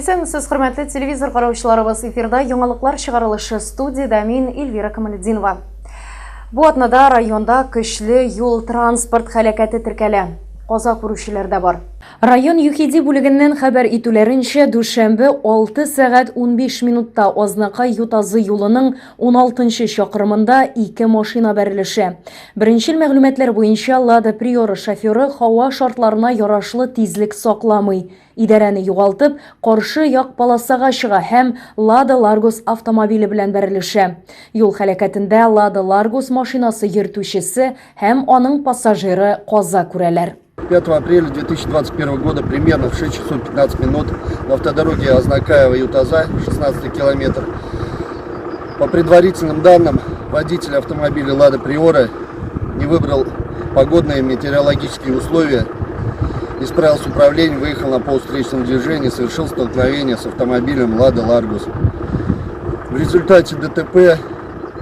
Исәнмесез, хөрмәтле телевизор караучыларыбыз, эфирда яңалыклар чыгарылышы, студияда мин Эльвира Камалетдинова. Бу атнада районда көчле юл транспорт һәлакәте теркәлә. Каза күрүчеләр дә бар. Район ЮХИДИ бүлегеннән хәбәр итүләренчә, дүшәмбе 6 сәгать 15 минутта Азнакай Ютазы юлының 16-нчы чакрымында 2 машина бәрелеше. Беренчел мәгълүматлар буенча, Лада Приора шоферы һава шартларына ярашлы тизлек сакламый. Идарәне югалтып, каршы як полосага чыга һәм Лада Ларгус автомобиле белән бәрелеше. Юл һәлакәтендә Лада Ларгус машинасы йөртүчесе һәм аның пассажиры каза күрәләр. 5 апреля 2021 года примерно в 6 часов 15 минут на автодороге Азнакаево-Ютаза, 16 километр. По предварительным данным, водитель автомобиля Лада Приора не выбрал погодные метеорологические условия, не справился с управлением, выехал на полустречном движении, совершил столкновение с автомобилем Лада Ларгус. В результате ДТП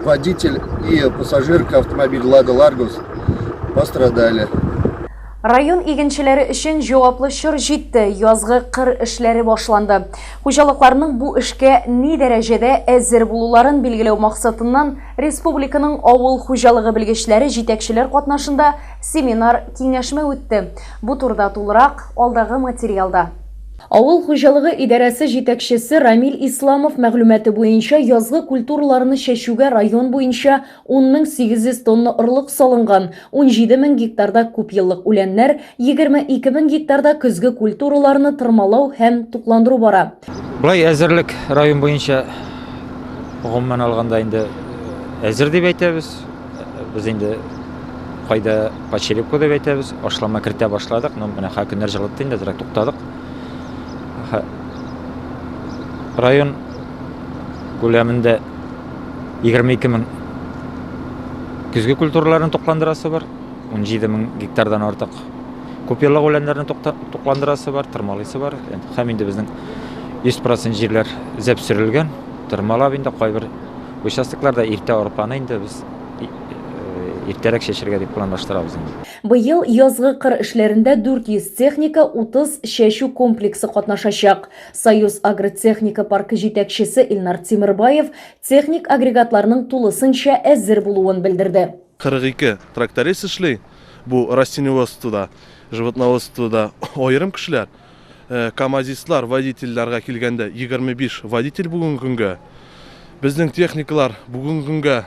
водитель и пассажирка автомобиля Лада Ларгус пострадали. Район игенчеләре өчен җаваплы чор җитте, язгы кыр эшләре башланды. Хуҗалыкларның бу эшкә ни дәрәҗәдә әзер булуларын билгеләү максатыннан республиканың авыл хуҗалыгы белгечләре җитәкчеләр катнашында семинар киңәшмә үтте. Бу турыда тулырак алдагы материалда. Авыл хуҗалыгы идарәсе җитәкчесе Рамил Исламов мәгълүматы буенча, язгы культураларны чәчүгә район буенча 10,800 тонна орлык салынган, 17,000 гектарда күп еллык үләннәр, 22,000 гектарда көзге культураларны тырмалау һәм тукландыру бара. Булай әзерлек район буенча гомумән алганда инде әзер дип әйтәбез. Без инде кайда почерепка дип әйтәбез, ашлама кертә башладык, менә һәр көннәр җылытты инде, туктадык. Район күләмендә 22,000 көзге культураларын тукландырасы бар, 17,000 гектардан артык күп еллык үләннәрне тукландырасы бар, тырмалыйсы бар. Һәм инде безнең 100% җирләр зәп сөрелгән, тырмалап инде кайбер участокларда иртә арпаны инде без иртәрәк чәчәргә дип планлаштырабыз. Быел язгы кыр эшләрендә 400 техника, 30 чәчү комплексы катнашачак. Союз агротехника паркы җитәкчесе Илнар Тимербаев техник агрегатларның тулысынча әзер булуын белдерде. 42 тракторист эшли, бу растениеводствода, животноводствода аерым кешеләр, камазистлар, водительләргә килгәндә 25 водитель бүген көнгә. Безнең техникалар бүген көнгә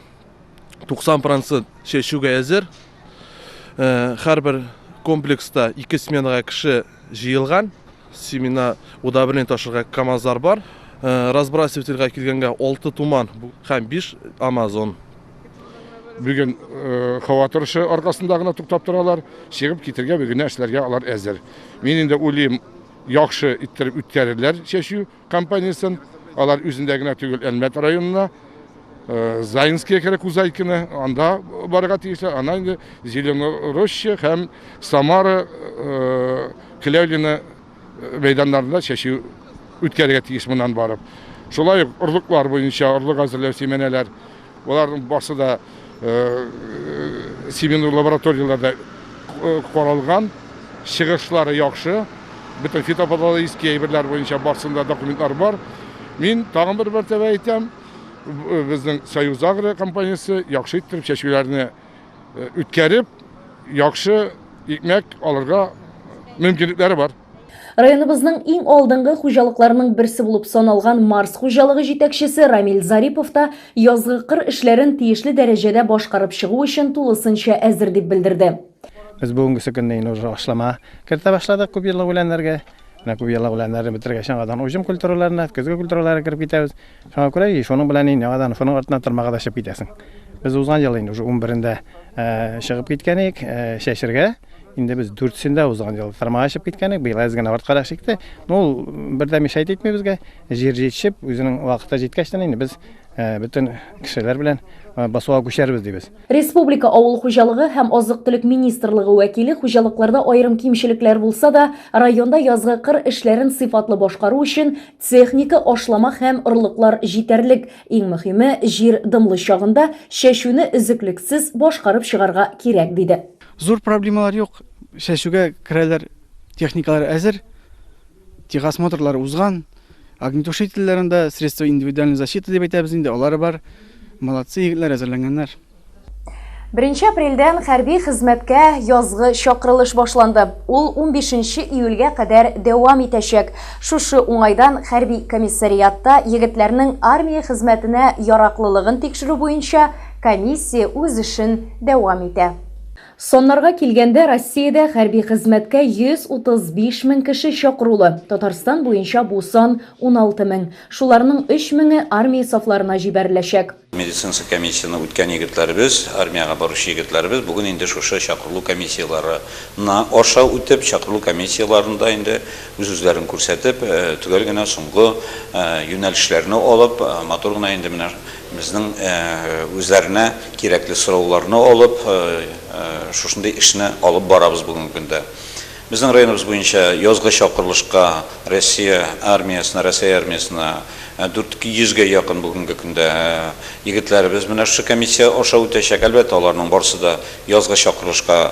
90% чәчүгә әзер. Һәрбер комплекста 2 сменага кеше җыелган. Семена уда белән ташырга КамАЗлар бар. Разбрасывательгә килгәнгә 6 туман һәм 5 Амазон. Бүген һава торышы аркасында гына туктап торалар. Чыгып китергә бүген эшләргә алар әзер. Мин инде уйлыйм, яхшы иттереп үткәрерләр чәчү компаниясын. Алар үзендә генә түгел, Әлмәт районына, Заинская керек Узайкина, анда барга тиешле, ана инде Зеленороща һәм Самара, Клявлина мәйданнарында чәчү үткәргә тиеш моннан барып. Шулай орлыклар буенча орлык әзерләү семенәләр, аларның барсы да семинар лабораторияларда каралган, чыгышлары яхшы, бөтен фитопатологический әйберләр буенча барсында документлар бар. Мин тагын бер мәртәбә әйтәм, безнең Союз Агро компаниясы яхшы иттереп чәчүләрне үткәреп, яхшы икмәк алырга мөмкинлекләре бар. Районыбызның иң алдынгы хуҗалыкларының берсе булып саналган Марс хуҗалыгы җитәкчесе Рамил Зарипов та язгы кыр эшләрен тиешле дәрәҗәдә башкарып чыгу өчен тулысынча әзер дип белдерде. Без бүгенге көндә уже ашлама кертә башладык күп еллык үләннәргә. Күп еллык үләннәрне бетергәч яңадан уҗым культураларына, көзге культураларга кирип китәбез. Шуңа күрә шуның белән яңадан шуның артына тырмага да чыгып китәсең. Без узган ел инде уже 11-дә чыгып киткәнек чәчергә. Инде без 4-сендә узган ел тырмага чыгып киткәнек. Быел әзгәнә арткарак чыкты. Ул бердә мишайт итми безгә. Җир җитешеп, үзенең вакыты җиткәчтән инде без бөтен кешеләр белән басуга күчәрбез дибез. Республика авыл хуҗалыгы һәм азык-төлек министрлыгы вәкиле хуҗалыкларда аерым кимчелекләр булса да, районда язгы кыр эшләрен сыйфатлы башкару өчен техника, ашлама һәм орлыклар җитәрлек. Иң мөһиме, җир дымлы чагында чәчүне өзеклексез башкарып чыгарга кирәк диде. Зур проблемалар юк. Чәчүгә керәләр, техникалар әзер. Техосмотрлар узган. Огнетушительләрендә средства индивидуальной защиты дип әйтәбез инде, алар бар. Молодцы, егетләр әзерләнгәннәр. 1 апрельдән хәрби хезмәткә язгы чакырылыш башланды. Ул 15 июльгә кадәр дәвам итәчәк. Шушы уңайдан хәрби комиссариатта егетләрнең армия хезмәтенә яраклылыгын тикшерү буенча комиссия үз эшен дәвам итә. Соннарга килгәндә Россиядә хәрби хезмәткә 135 мең кеше чакырылды. Татарстан буенча бу сан 16 мең. Шуларның 3 меңе армия сафларына җибәреләчәк. Медицинасы комиссияны үткән егетләребез, армияга баручы егетләребез бүген инде шушы чакырылу комиссияларына аша үтеп, чакырылу комиссияларында инде үз-үзләрен күрсәтеп, түгел генә соңгы юнәлешләрне алып, матур гына инде менә безнең үзләренә кирәкле сорауларны алып, шушындай эшне алып барабыз бүген көндә. Безнең районыбыз буенча язгы чакырылышка Россия армиясына 400-гә якын бүгенге көндә егетләребез менә шу комиссия аша үтәчәк. Әлбәттә, аларның барысы да язгы чакырылышка,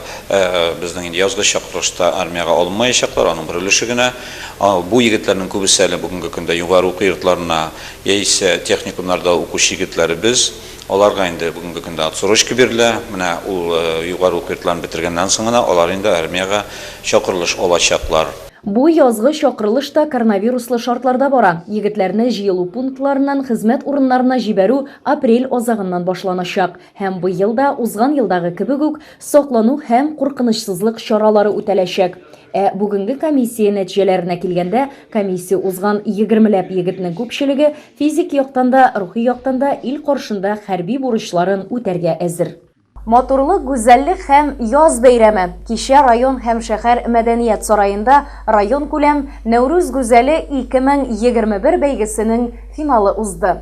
безнең инде язгы чакырылышта армияга алынмаячаклар, аның бер өлеше генә. Бу егетләрнең күбесе әле бүгенге көндә югары уку йортларына яисә техникумнарда укучы егетләребез. Аларга инде бүгенге көндә отсрочка бирелә. Менә ул югары уку йортларын бетергәннән соң гына алар инде армияга чакырылыш алачаклар. Бу язгы чакырылыш та коронавируслы шартларда бара. Егетләрне җыелу пунктларыннан хезмәт урыннарына җибәрү апрель азагыннан башланачак. Һәм бу елда узган елдагы кебек үк саклану һәм куркынычсызлык чаралары үтәләчәк. Бүгенге комиссия нәтиҗәләренә килгәндә, комиссия узган 20ләп егетнең күпчелеге физик яктан да, рухи яктан да ил каршында хәрби бурычларын үтәргә әзер. Матурлык, гүзәллек һәм яз бәйрәме. Кичә район һәм шәһәр мәдәният сараенда район күләм Нәүрүз гүзәле 2021 бәйгесенең финалы узды.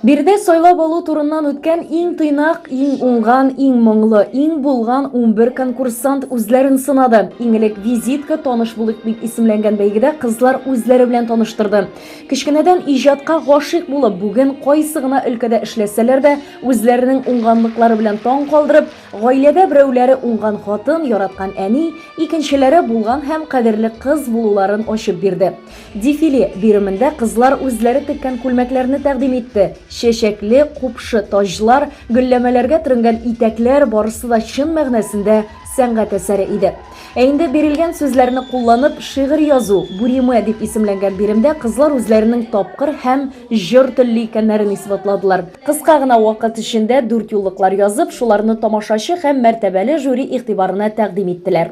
Бирдә сайлап алу турыннан үткән иң тыйнак, иң уңган, иң моңлы, иң булган 11 конкурсант үзләрен сынады. Иңелек визитка таныш булык дип исемләнгән бәйгедә кызлар үзләре белән таныштырды. Кичкенәдән иҗатка гашыйк булып, бүген кайсы гына өлкәдә эшләсәләр дә, үзләренең уңганлыклары белән таң калдырып, гаиләдә берәүләре уңган хатын, яраткан әни, икенчеләре булган һәм кадерле кыз булуларын ачып бирде. Дефиле биремендә кызлар үзләре теккән күлмәкләрне тәкъдим итте. Шешекле, купшы таҗлар, гөлләмәләргә төренгән итәкләр барысы да чын мәгънәсендә сәнгать әсәре иде. Инде бирелгән сүзләрне кулланып шигырь язу, буриме дип исемләнгән биремдә кызлар үзләренең тапкыр һәм җыр телле икәннәрен исбатладылар. Кыска гына вакыт эчендә 4 юллыклар язып, шуларны тамашачы һәм мәртәбәле жюри игътибарына тәкъдим иттеләр.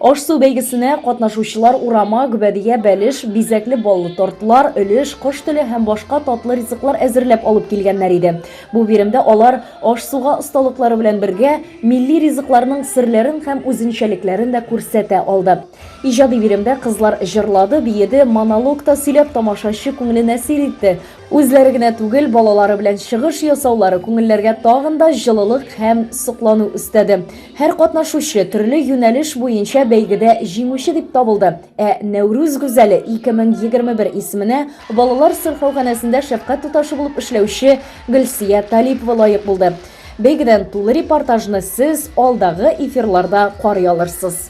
Аш-су бәйгесенә катнашучылар урама, гүбәдия, бәлеш, бизәкле баллы тортлар, өлеш, кош теле һәм башка татлы ризыклар әзерләп алып килгәннәр иде. Бу биремдә алар аш-суга осталыклары белән бергә милли ризыкларның серләрен һәм үзенчәлекләрен дә күрсәтә алды. Иҗади биремдә кызлар җырлады, биеде, монолог та сөйләп тамашачы күңеленә сир итте. Үзләре генә түгел, балалары белән чыгыш ясаулары күңелләргә тагын да җылылык һәм соклану өстәде. Һәр катнашучы төрле юнәлеш буенча бәйгедә җиңүче дип табылды. Нәүрүз гүзәле 2021 исеменә балалар сырхауханәсендә шәфкать туташы булып эшләүче Гөлсия Талипова лаек булды. Бәйгедән тулы репортажны сез алдагы эфирларда карый алырсыз.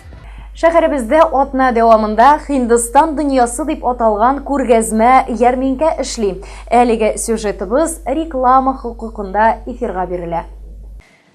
Шәһәребездә атна дәвамында Һиндстан дөньясы дип аталган күргәзмә ярминкә эшли. Әлеге сюжетыбыз реклама хокукында эфирга бирелә.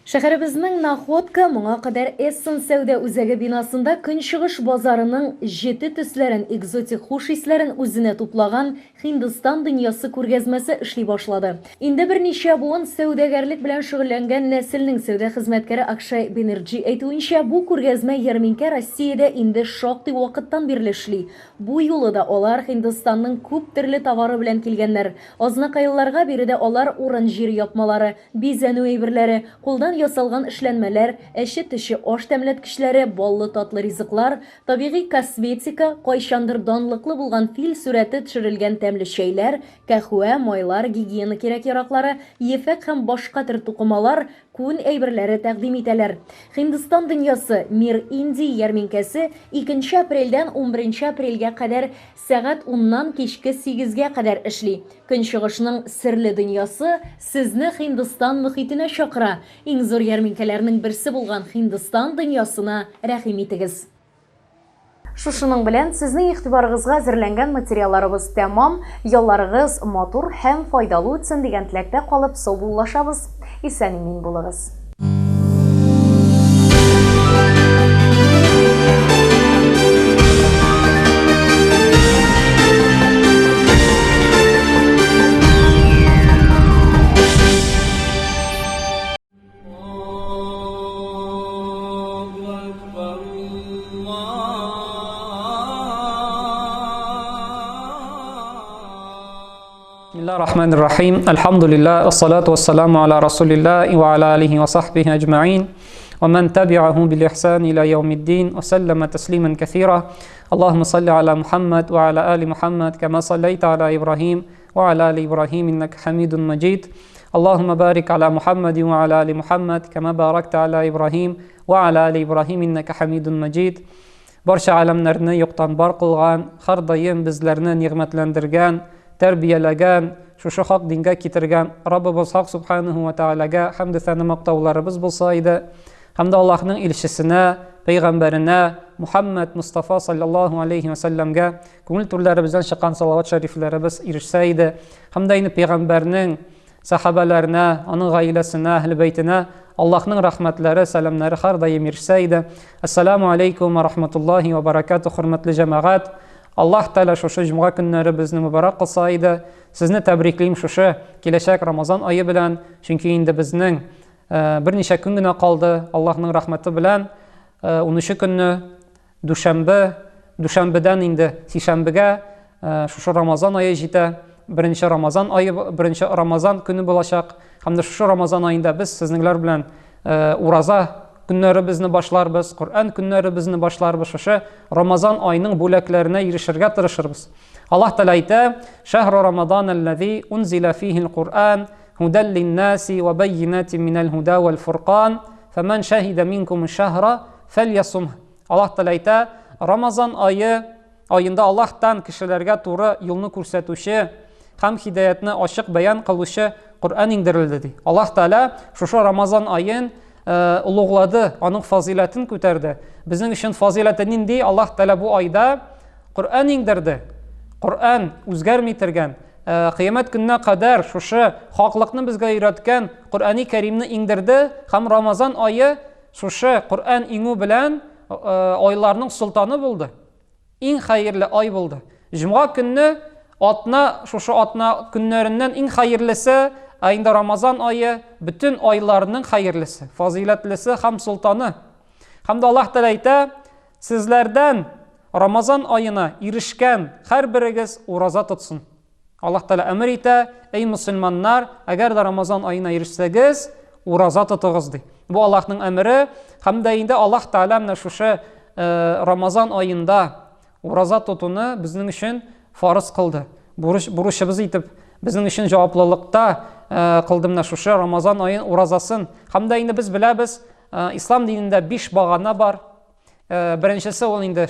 Шәһәребезнең Находка моңа кадәр Эссен сәүдә үзәге бинасында Көнчыгыш базарының 7 төсләрен, экзотик хуш исләрен үзенә туплаган Һиндстан дөньясы күргәзмәсе эшли башлады. Инде берничә буын сәүдәгәрлек белән шөгыльләнгән нәселнең сәүдә хезмәткәре Акшай Бенерджи әйтүенчә, бу күргәзмә ярминкә Россиядә инде шактый вакыттан бирле эшли. Бу юлы да алар Һиндстанның күп төрле товары белән килгәннәр. Азнакайларга биредә алар урын җир япмалары, бизәнү әйберләре, кулдан ясалган эшләнмәләр, әче-төче аш тәмләткечләре, баллы татлы ризыклар, табигый косметика, кайчандыр данлыклы булган фил сурәте төшерелгән тәмле чәйләр, кәһвә, майлар, гигиена кирәк-яраклары, ефәк һәм башка төр тукымалар, күн әйберләре тәкъдим итәләр. Һиндстан дөньясы Мир Инди ярминкәсе 2 апрельдән 11 апрельгә кадәр сәгать 10-нан кичке 8-гә кадәр эшли. Көнчыгышның серле дөньясы сезне Һиндстан мөхитенә чакыра. Иң зур ярминкәләрнең берсе булган Һиндстан дөньясына рәхим итегез. Шушының белән сезнең игътибарыгызга әзерләнгән материалларыбыз тәмам, ялларыгыз матур һәм файдалы үтсен дигән теләктә калып саубуллашабыз. Исән-имин булыгыз. Bismillahirrahmanirrahim. Alhamdulillah, wassalatu wassalamu ala rasulillah wa ala alihi wa sahbihi ajma'in wa man tabi'ahu bil ihsan ila yawmiddin wa sallama tasliman kathira. Allahumma salli ala Muhammad wa ala ali Muhammad kama sallaita ala Ibrahim wa ala ali Ibrahim innaka Hamidun Majid. Allahumma barik ala Muhammad wa ala ali Muhammad kama barakta ala Ibrahim wa ala ali Ibrahim innaka Hamidun Majid. Barcha alamlarni yo'qdan bor qilgan, har doim bizlarni ne'matlantirgan, tarbiyalagan, shu haq dinga keltirgan Rabbimiz Haq subhanahu va taolaga hamd sana maqtovlarimiz bo'lsa edi, hamda Allohning elchisine, payg'ambarina Muhammad Mustafa sallallohu alayhi va sallamga ko'ngil turlarimizdan chiqqan salovat shariflarimiz erishsa edi, hamda uni payg'ambarning sahabalarına, onun oilasina, ahli baytina Allohning rahmatlari, salamlari har doim erishsa edi. Assalomu alaykum va rahmatullohi va barakatuh, hurmatli jamoat. Allah Teala şuşu cuma günleri bizni mübarek kılsaydı, sizni təbrikliyim şuşu keləcək Ramazan ayı bilən, çünki indi bizning bir neçə gün günə qaldı. Allah'ın rahmeti bilən 13 günü düşənbədən indi sişənbəgə şuşu Ramazan ayı jitə, birinci Ramazan günü bulacaq. Hem de şuşu Ramazan ayında biz sizinlər bilən uraza günleri bizni başlarız, Kur'an günleri bizni başlarız, şuşu Ramazan ayının böləklərinə erişirgə tırışırız. Allah Teala aytdı: "Şəhru Ramazanəl-lezî unzila fihil Kur'an huden lin-nâsi ve beyyinatin minel huda vel-furqan, femen şehide minkumu-şehra felyasumh." Allah Teala aytdı: Ramazan ayında Allah'tan kişilərə doğru yolunu göstərüşü, hem hidayetini açıq beyan qılışı Kur'an indirildi. Allah Teala şuşu Ramazan ayın uluğladı, onun faziletini kötərdi. Bizim için fazileti nindi? Allah Teala bu ayda Kur'an indirdi. Kur'an özgərməytirgən, kıyamet gününe kadar şuşu haqlıqını bizge öyrətgən Kur'an-ı Kerimni indirdi. Hem Ramazan ayı şuşu Kur'an inu bilen aylarının sultanı buldu. En hayırlı ay buldu. Cuma günü şuşu atna günlerinden en hayırlısı ayında Ramazan ayı bütün aylarının hayırlısı, faziletlisi, hem sultanı. Hem de Allah Teala aytdı: sizlerden Ramazan ayına erişken her biriniz uraza tutsun. Allah Teala emir etdi: ey Müslümanlar, eğer de Ramazan ayına erişseniz uraza tutuguz di. Bu Allah'ın emri. Hem de indi Allah Teala şuşu Ramazan ayında uraza tutunu bizim için farz kıldı. Buruşumuzu etip bizim için cevaplılıkta kıldım şuşu Ramazan ayın urazasın. Hem de indi biz biliriz, İslam dininde 5 bağana var. Birincisi o indi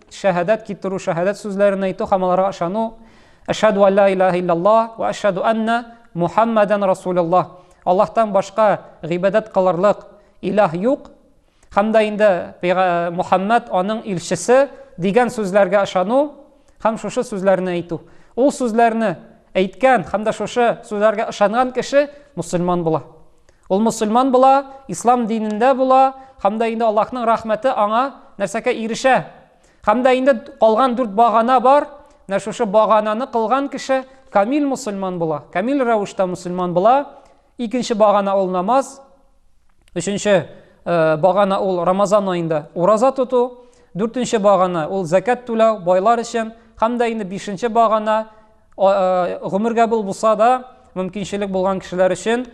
şehadet kittiru, şehadet sözlerini aytı, hamalara aşanu. Eşhedü en la ilahe illallah ve eşhedü enne Muhammeden Resulullah. Allah'tan başka ibadet kılırlık ilah yok. Hem de indi Muhammed onun elçisi diyen sözlerge aşanu, hem şuşu sözlerini aytı. O sözlerini aytgan, hem de şuşu sözlerge aşanan kişi Müslüman bula. Ol Müslüman bula, İslam dininde bula, hem de indi Allah'ın rahmeti ana nerseke erişe. Hem de indi kalgan 4 bağana var, şuşu bağananı kılgan kişi kamil Müslüman bula, kamil rəvişdə Müslüman bula. İkinci bağana ol namaz, üçüncü bağana ol Ramazan ayında uraza tutu, 4-cü bağana ol zakat tula boylar için, hem de indi 5-ci bağana ömür qəbul bulsa da mümkünçilik bulgan kişiler için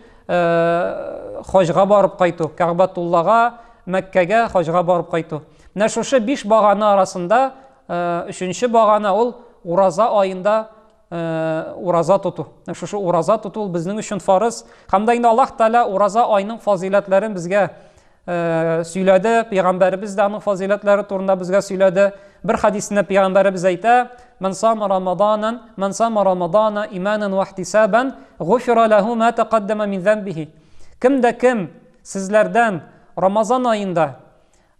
hacga barıp qaytu, Ka'batullah'a, Mekke'ge hacga barıp qaytu. Şuşu 5 bağana arasında 3-cü bağana ol uraza ayında uraza tutu. Şuşu uraza tutu bizim için farz. Hem de Allah Teala uraza ayının faziletlerini bizge söyledi. Peygamberimiz de onun faziletleri turunda bizge söyledi. Bir hadisinde Peygamberimiz aytdı: "Men sama Ramadanan imanan ve ihtisaban, gufira lehu ma taqaddama min zenbihi." Kim de kim sizlerden Ramazan ayında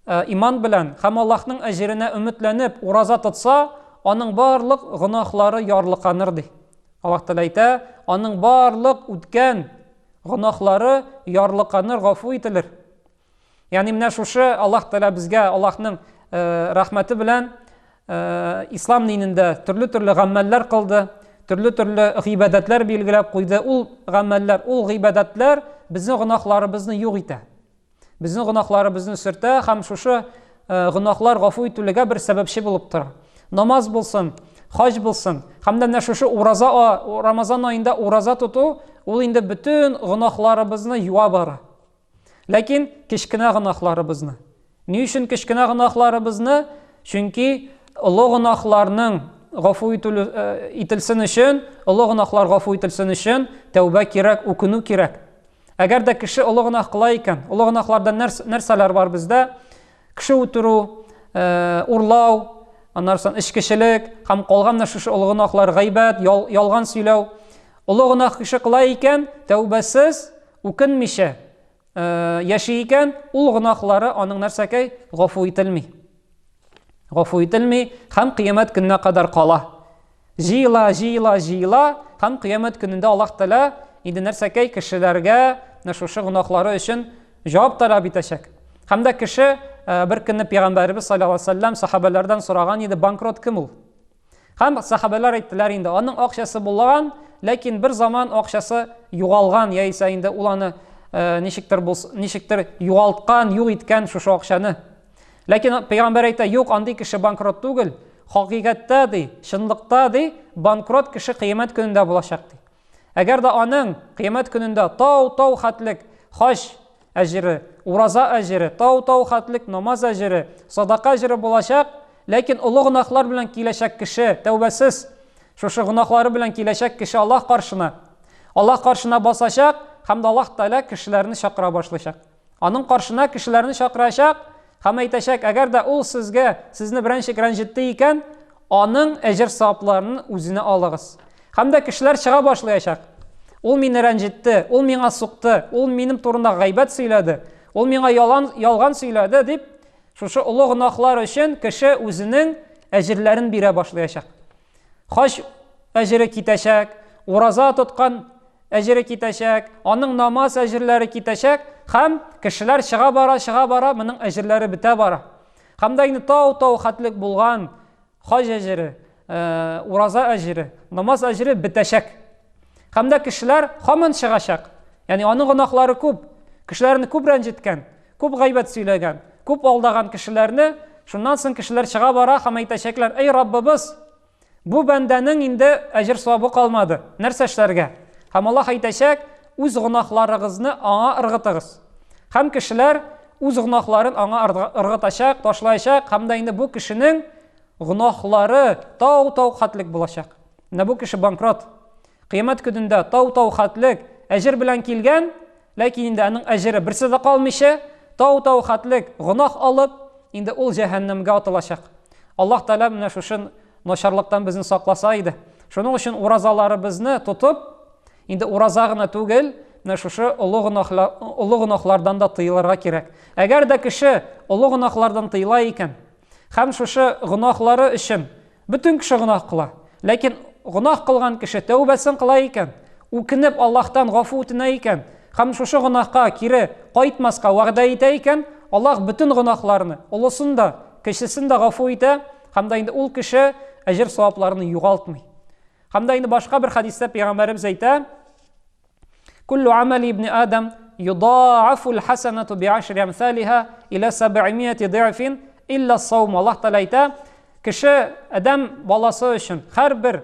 иман белән һәм Аллаһның әҗеренә өметләнеп ураза тотса, аның барлык гөнаһлары ярлыканыр ди. Аллаһ Тәгалә әйтә, аның барлык үткән гөнаһлары ярлыканыр, гафу ителер. Ягъни менә шушы Аллаһ Тәгалә безгә Аллаһның рәхмәте белән ислам динендә төрле гамәлләр кылды, төрле гыйбадәтләр билгеләп куйды. Ул гамәлләр, ул гыйбадәтләр безнең гөнаһларыбызны юк итә. Безнең гөнаһларыбызны сөртә һәм шушы гөнаһлар гафу ителүгә бер сәбәпче булып тора. Намаз булсын, хаҗ булсын, һәм дә менә шушы Рамазан аенда ураза тоту, ул инде бөтен гөнаһларыбызны юа бара. Ләкин кечкенә гөнаһларыбызны. Ни өчен кечкенә гөнаһларыбызны? Чөнки олы гөнаһларның гафу ителсен өчен, олы гөнаһлар гафу ителсен өчен тәүбә кирәк, үкенү кирәк. Әгәр дә кеше олы гөнаһ кыла икән, олы гөнаһлардан нәрсәләр бар бездә? Кеше үтерү, урлау, аннан соң эчкечелек һәм калган шушы олы гөнаһлар, гыйбат, ялган сөйләү. Олы гөнаһ кеше кыла икән, тәүбәсез, үкенмичә яши икән, ул гөнаһлары аның нәрсәкәй гафу ителми. Гафу ителми һәм кыямәт көненә кадәр кала. Җыела һәм кыямәт көнендә Аллаһ Тәгалә инде нәрсәкәй кешеләргә шушы гөнаһлары өчен җавап таләп итәчәк. Һәм дә кеше бер көнне Пәйгамбәрбез саллаллаһу алейһи ва саллям сахабалардан сораган иде, банкрот кем ул? Һәм сахабалар әйттеләр инде, аның акчасы булган, ләкин бер заман акчасы югалган, яисә инде ул аны ничектер югалткан, юк иткән шушы акчаны. Ләкин Пәйгамбәр әйтә, юк, андый кеше банкрот түгел. Хакыйкатьтә ди, чынлыкта ди, банкрот кеше кыямәт көнендә булачак ди. Әгәр дә аның кыямәт көнендә тау хәтлек хаҗ әҗере, ураза әҗере, тау хәтлек намаз әҗере, садака әҗере булачак, ләкин олы гөнаһлар белән киләчәк кеше, тәүбәсез, шушы гөнаһлары белән киләчәк кеше Аллаһ каршына басачак, һәм дә Аллаһ Тәгалә кешеләрне чакыра башлаячак. Аның каршына кешеләрне чакырачак һәм әйтәчәк, әгәр дә ул сезне беренче рәнҗетте икән, аның әҗер-савапларын үзенә алыгыз. Һәм дә кешеләр чыга башлаячак. Ул мине рәнҗетте, ул миңа сукты, ул минем турында гайбат сөйләде, ул миңа ялган сөйләде дип, шушы олы гөнаһлар өчен кеше үзенең әҗерләрен бирә башлаячак. Хаҗ әҗере китәчәк, ураза тоткан әҗере китәчәк, аның намаз әҗерләре китәчәк, һәм кешеләр чыга бара, моның әҗерләре бетә бара. Һәм дә инде тау хәтлек булган хаҗ әҗере, ураза әҗере, намаз әҗере бетәчәк. Һәм дә кешеләр һаман чыгачак. Ягъни аның гөнаһлары күп, кешеләрне күп рәнҗеткән, күп гайбат сөйләгән, күп алдаган кешеләрне, шуннан соң кешеләр чыга бара һәм әйтәчәкләр, эй Раббыбыз, бу бәндәнең инде әҗер-савабы калмады, нәрсә эшләргә? Һәм Аллаһ әйтәчәк, үз гөнаһларыгызны аңа ыргытыгыз. Һәм кешеләр үз гөнаһларын аңа ыргытачак, ташлаячак, һәм дә инде бу кешенең гөнаһлары тау хәтлек булачак. Менә бу кеше банкрот. Кыямәт көнендә тау хәтлек әҗер белән килгән, ләкин инде аның әҗере берсе дә калмыйча, тау хәтлек гөнаһ алып, инде ул җәһәннәмгә атылачак. Аллаһ Тәгалә менә шушы начарлыктан безне сакласа иде. Шуның өчен уразаларыбызны тотып, инде ураза гына түгел, менә шушы олы гөнаһлардан да тыелырга кирәк. Әгәр дә кеше олы гөнаһлардан тыела икән, һәм шушы гөнаһлары өчен бөтен кеше гөнаһ кыла, ләкин гөнаһ кылган кеше тәүбәсен кыла икән, үкенеп Аллаһтан гафу үтенә икән, һәм шушы гөнаһка кире кайтмаска вәгъдә итә икән, Аллаһ бөтен гөнаһларны, улысын да, кешесен дә гафу итә, һәм дә инде ул кеше әҗер-савапларны югалтмый. Һәм дә инде башка бер хадистә Пәйгамбәрбез әйтә, كل عمل ابن آدم يضاعف الحسنة بعشر أمثالها إلى 700 ضعف إلا الصوم. Аллаһ Тәгалә әйтә, кеше адам баласы өчен һәр бер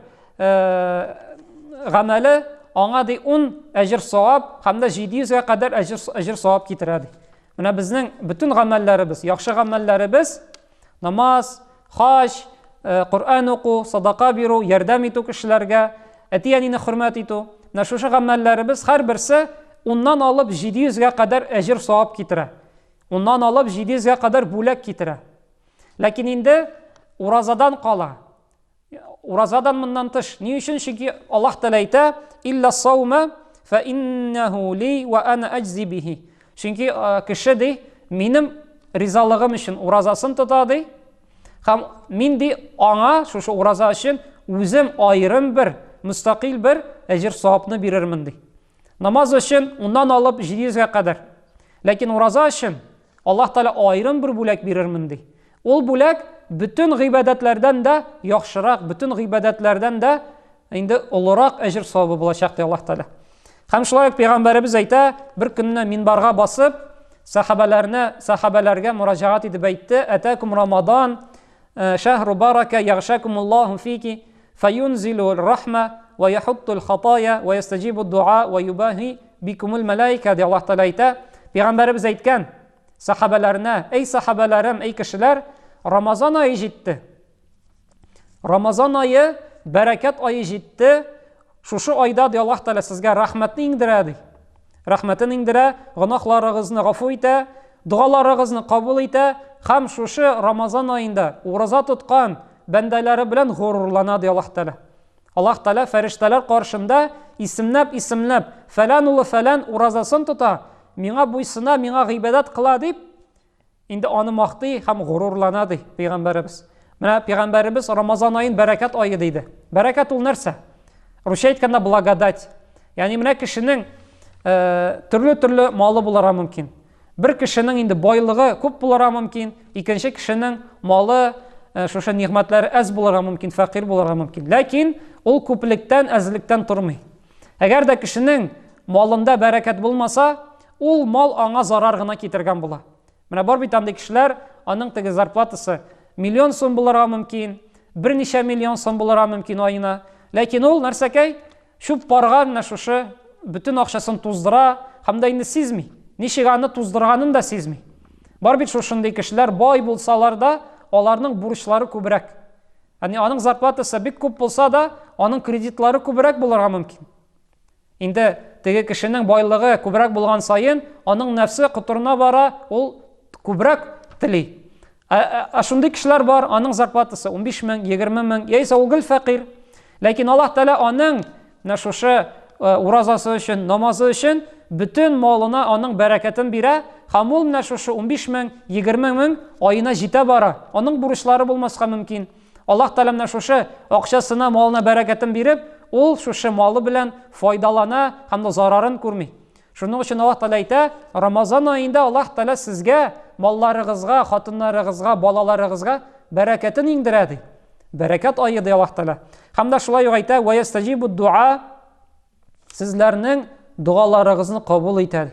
гамәле аңа ди 10 әҗер-савап һәм дә 700-гә кадәр әҗер-савап китерә ди. Менә безнең бөтен гамәлләребез, яхшы гамәлләребез, намаз, хаҗ, Коръан уку, садака бирү, ярдәм итү кешеләргә, әти-әнине хөрмәт итү, менә шушы гамәлләребез һәр берсе 10-нан алып 700-гә кадәр әҗер-савап китерә. 10-нан алып 700-гә кадәр бүләк китерә. Ләкин инде уразадан кала. Уразадан моннан тыш. Ни өчен? Чөнки Аллаһ Тәгалә әйтә, илля саума фа иннаху ли ва ана аҗзи бихи. Чөнки кеше ди, минем ризалыгым өчен уразасын тота ди. Һәм мин ди аңа шушы ураза өчен үзем айрым бер мустақил бер әҗр савапны бирермен ди. Намаз өчен уннан алып 700-гә кадәр. Ләкин ураза өчен Аллаһ Таала айрым бер бүләк бирермен ди. Ул бүләк bütün гыйбадәтләрдән дә яхшырак, bütün гыйбадәтләрдән дә инде олырак әҗр савабы булачак ди Аллаһ Таала. Һәм шулай ук пәйгамбәребез әйтә, бер көнне минбарга басып, сахабаларга мураҗаат итеп әйтте: "Атакум Рамадан, шахру барака, ягшакумуллаху фики, фаюнзилу р-рахма ва яхутту л-хатая ва ястаҗибу д-дуа ва юбаһи бикумул малаика" ди Аллаһ Таала әйтә. Пәйгамбәребез әйткән сахабаларына: "Эй сахабаларым, эй кешеләр, Рамазан айы җитте. Рамазан айы бәрәкәт айы җитте. Шушы айда ди Аллаһ Таала сезгә рәхмәтне иңдерә ди. Рәхмәтен иңдерә, гынаһларыгызны гафу итә, дуаларыгызны кабул итә, һәм шушы Рамазан айында ураза тоткан бәндәләре белән горурлана ди Аллаһ Таала. Аллаһ Таала фәрештәләр каршында исемләп, фәлән улы фәлән уразасын тота, миңа буйсына, миңа гыйбадәт кыла дип, инде аны мактый һәм горурлана ди пәйгамбәребез. Менә пәйгамбәребез Рамазан айын бәрәкәт айы диде. Бәрәкәт ул нәрсә? Русча әйткәндә благодать. Ягъни менә кешенең төрле малы булырга мөмкин. Бер кешенең инде байлыгы күп булырга мөмкин, икенче кешенең малы, шушы нигъмәтләре аз булырга мөмкин, фәкыйр булырга мөмкин. Ләкин ул күплектән, әзлектән тормый. Әгәр дә кешенең малында бәрәкәт булмаса, ул мал аңа зарар гына китергән була. Менә бар бит андый кешеләр, аның теге зарплатасы миллион сум булырга мөмкин, берничә миллион сум булырга мөмкин айына. Ләкин ул нәрсәкәй шуп парган шушы bütün акчасын туздыра, һәм дә инде сизми. Ничек аны туздырганын да сизми. Бар бит шушындый кешеләр бай булсалар да, аларның бурычлары күбрәк. Ягъни аның зарплатасы бик күп булса да, аның кредитлары күбрәк булырга мөмкин. Инде теге кешенең байлыгы күбрәк булган сайын, аның нәфсе кытырына бара, ул күбрәк тели. Шундый кешеләр бар, аның зарплатасы 15 мең, 20 мең, яисә ул гел фәкыйр. Ләкин Аллаһ Таала аның шушы уразасы өчен, намазы өчен bütün малына аның бәрәкәтен бирә, һәм ул менә шушы 15 мең, 20 мең айына җитә бара. Аның бурычлары булмаска мөмкин. Аллаһ Таала менә шушы акчасына, малына бәрәкәтен биреп, ул шушы малы белән файдалана һәм дә зарарын күрми. Шуның өчен Аллаһ Таала әйтә, Рамазан аенда Аллаһ Таала сезгә, малларыгызга, хатыннарыгызга, балаларыгызга бәрәкәтен иңдерә ди. Бәрәкәт айы ди Аллаһ Таала. Һәм дә шулай ук әйтә, "Ва ястаҗибу д-дуа", сезләрнең дуаларыгызны кабул итә.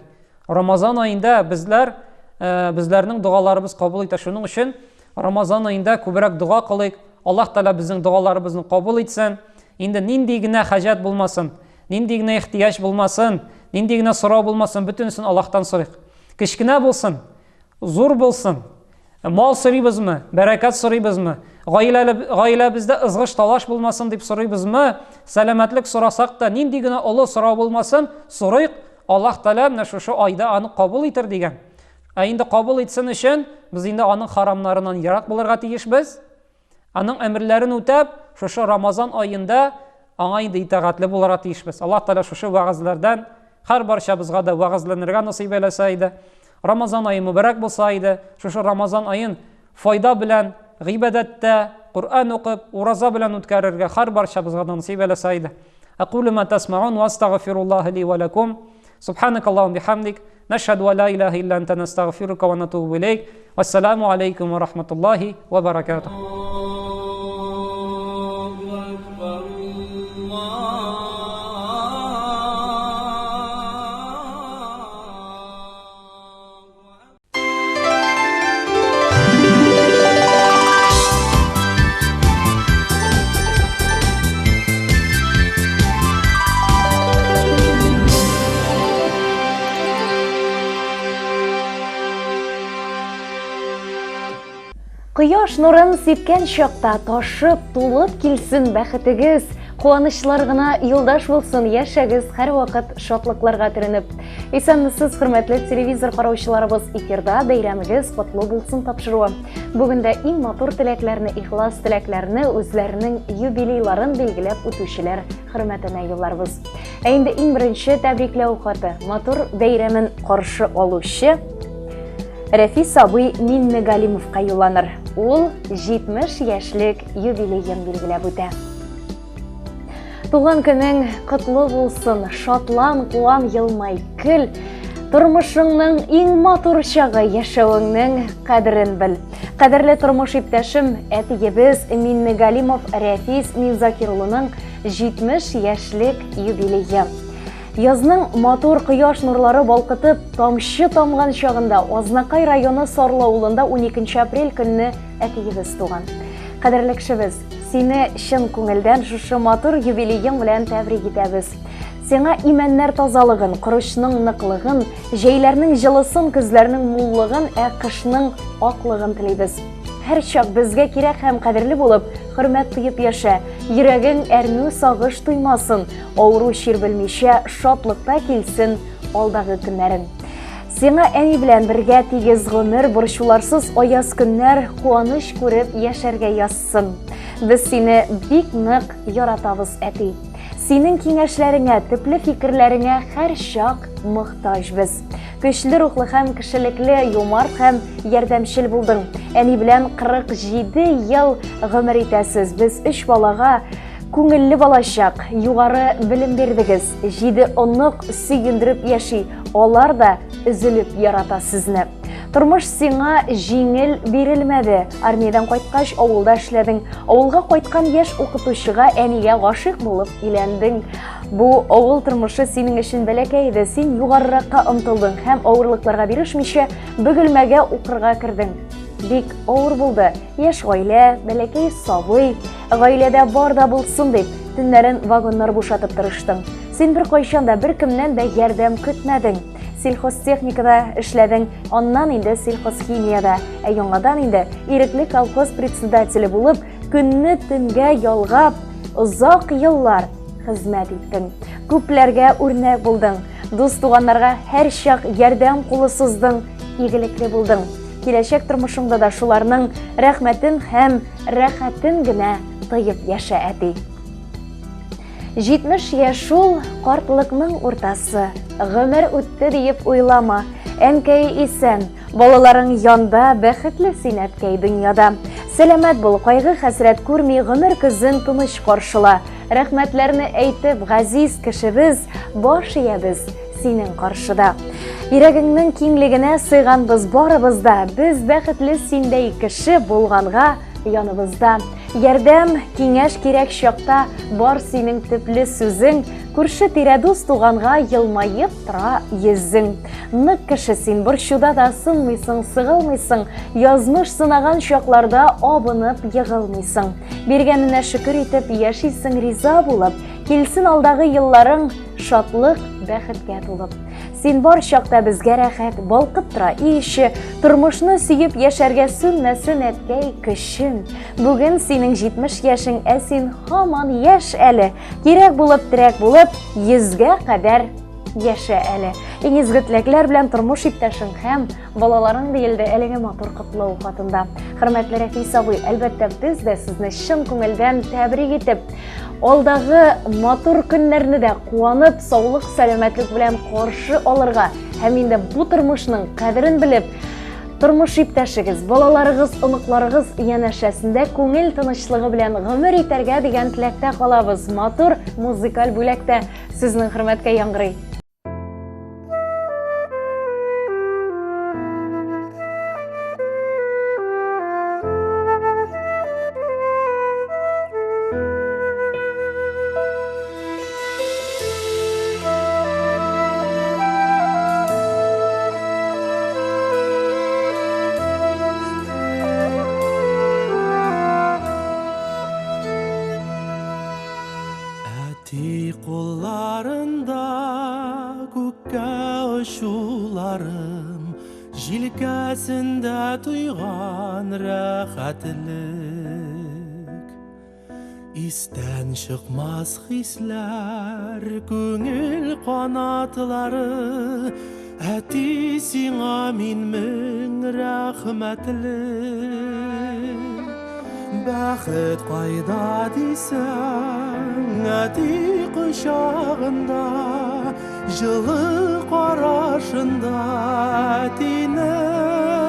Рамазан аенда безләрнең дуаларыбыз кабул итә. Шуның өчен Рамазан аенда күбрәк дуа кылыйк. Аллаһ Таала безнең дуаларыбызны кабул итсен. Инде нинди генә хаҗат булмасын, нинди генә ихтияҗ булмасын, нинди генә сорау булмасын, бөтенсен Аллаһтан сорыйк. Кичкенә булсын, зур булсын, мал сорыйбызмы, бәрәкәт сорыйбызмы, гаиләбездә ызгыш талаш булмасын дип сорыйбызмы, сәламәтлек сорасак та, нинди генә олы сорау булмасын, сорыйк, Аллаһ Таала менә шушы айда аны кабул итер дигән. Инде кабул итсен өчен, без инде аның харамнарыннан ярак булырга тиешбез. Аның әмерләрен үтәп, шушы Рамазан аенда аңа инде итәгатьле булырга тиешбез. Аллаһ Таала шушы вагызлардан һәр барчабызга да вагызланырга насыйп әйләсә иде. Рамазан айы мөбарәк булса иде, шушы Рамазан айын файда белән, гыйбадәттә, Кур'ан укып, ураза белән үткәрергә һәр барчабызга да насыйп әйләсә иде. Aqulu ma tasma'un wa astaghfirullaha li wa lakum. Subhanakallahumma bihamdik, nashhadu an la ilaha illa anta nastaghfiruka wa natubu ilayk. Wassalamu alaykum wa rahmatullahi wa barakatuh. Кояш нурын сипкән чакта ташып, тулып килсен бәхетегез, куанычлар гына юлдаш булсын, яшәгез һәр вакыт шатлыкларга төренеп. Исәнмесез, хөрмәтле телевизор караучыларыбыз, эфирда бәйрәмегез котлы булсын тапшыруы. Бүген дә иң матур теләкләрне, ихлас теләкләрне үзләренең юбилейларын билгеләп үтүчеләр хөрмәтенә юлларбыз. Инде иң беренче тәбрикләү хаты матур бәйрәмен каршы алучы Рәфис абый Миннегалимовка юлланыр. Ул 70 яшьлек юбилейын билгеләп үтә. Туган көнең котлы булсын, шатлан, куан, елмай, көл. Тормышыңның иң матур чагы яшәвеңнең кадерен бел. Кадерле тормыш иптәшем, әтиебез Миннегалимов Рәфис Минзакирулының 70 яшьлек юбилейы. Язның матур кояш нурлары балкытып, тамчы тамган чагында Азнакай районы Сарлы авылында 12 апрель көнне әтиебез туган. Кадерле кешебез, сине чын күңелдән шушы матур юбилейың белән тәбрик итәбез. Сиңа имәннәр тазалыгын, корышның ныклыгын, җәйләрнең җылысын, көзләрнең муллыгын, кышның аклыгын телибез. Һәр чак безгә кирәк һәм кадерле булып, хөрмәт тоеп яшә. Йөрәгең әрнү сагыш туймасын, авыру чир белмичә шатлыкта килсен алдагы көннәрең. Сиңа әни белән бергә тигез гомер, борчуларсыз аяз көннәр, куаныч күреп яшәргә язсын. Без сине бик нык яратабыз, әти. Синең киңәшләреңә, төпле фикерләреңә һәр чак мохтаҗ без. Көчле рухлы һәм кешелекле, юмарт һәм ярдәмчел булдың. Әни белән 47 ел гомер итәсез. Без 3 балага күңелле балачак, югары белем бирдегез. 7 онлык сөйендереп яши. Алар да üzülеп ярата сезне. Тормыш сиңа җиңел бирелмәде. Армиядан кайткач авылда эшләдең. Авылга кайткан яшь укытучыга әнигә гашыйк булып иләндең. Бу авыл тормышы синең өчен бәләкәй иде. Син югарыракка омтылдың һәм авырлыкларга бирешмичә бөгелмәгә укырга кердең. Бик авыр булды. Яшь гаилә, бәләкәй сабый, гаиләдә бар да булсын дип, төннәрен вагоннар бушатып тырыштың. Син бер кайчан да бер кемнән дә ярдәм көтмәдең. Сельхозтехникада эшләдең, аннан инде сельхозхимияда, яңадан инде ирекле колхоз председателе булып, көнне төнгә ялгап, озак еллар хезмәт иттең. Күпләргә үрнәк булдың. Дус туганнарга һәр чак ярдәм кулы суздың, игелекле булдың. Киләчәк тормышыңда да шуларның рәхмәтен һәм рәхәтен генә тоеп яшә, әти. 70 яшь ул картлыкның уртасы. Гомер үтте диеп уйлама. Әнкәй исән, балаларың янда, бәхетле син әткәй дөньяда. Сәламәт бул, кайгы хәсрәт күрми, гомер көзен тыныч каршыла. Рәхмәтләрне әйтеп, газиз кешебез, баш иябез синең каршыда. Йөрәгеңнең киңлегенә сыйганбыз барыбызда. Без бәхетле синдәй кеше булганга яныбызда. Ярдәм, киңәш кирәк чакта бар синең төпле сүзең, күрше тирә дус туганга елмаеп тора йөзең. Нык кеше син, борчуда да сынмыйсың, сыгылмыйсың, язмыш сынаган чакларда абынып егылмыйсың. Биргәненә шөкер итеп яшисең риза булып, килсен алдагы елларың шатлык, бәхеткә тулып. Син бар чакта безгә рәхәт, балкып тора ише, тормышны сөеп яшәргә сүнмәсен әткәй көчең. Бүген синең 70 яшең, ә син һаман яшь әле. Кирәк булып, терәк булып, 100гә кадәр яшә әле. Иң изге теләкләр белән тормыш иптәшең һәм балаларың диелде әлеге матур котлау хатында. Хөрмәтле Рәфис абый, әлбәттә без дә сезне чын күңелдән тәбрик итеп, алдагы матур көннәрне дә куанып, саулык, сәламәтлек белән каршы алырга һәм инде бу тормышның кадерен белеп, тормыш иптәшегез, балаларыгыз, оныкларыгыз янәшәсендә күңел тынычлыгы белән гомер итәргә дигән теләктә калабыз. Матур музыкаль бүләктә сезнең хөрмәткә яңгырый. Қолларында көккә ұшуларым, жилкәсендә туйган рәхәтлек. Истән чыкмас хисләр, күңел канатлары, әти сиңа мин мең рәхмәтлек. Бәхет кайда дисәң, әти кочагында, җылы карашында, әтинең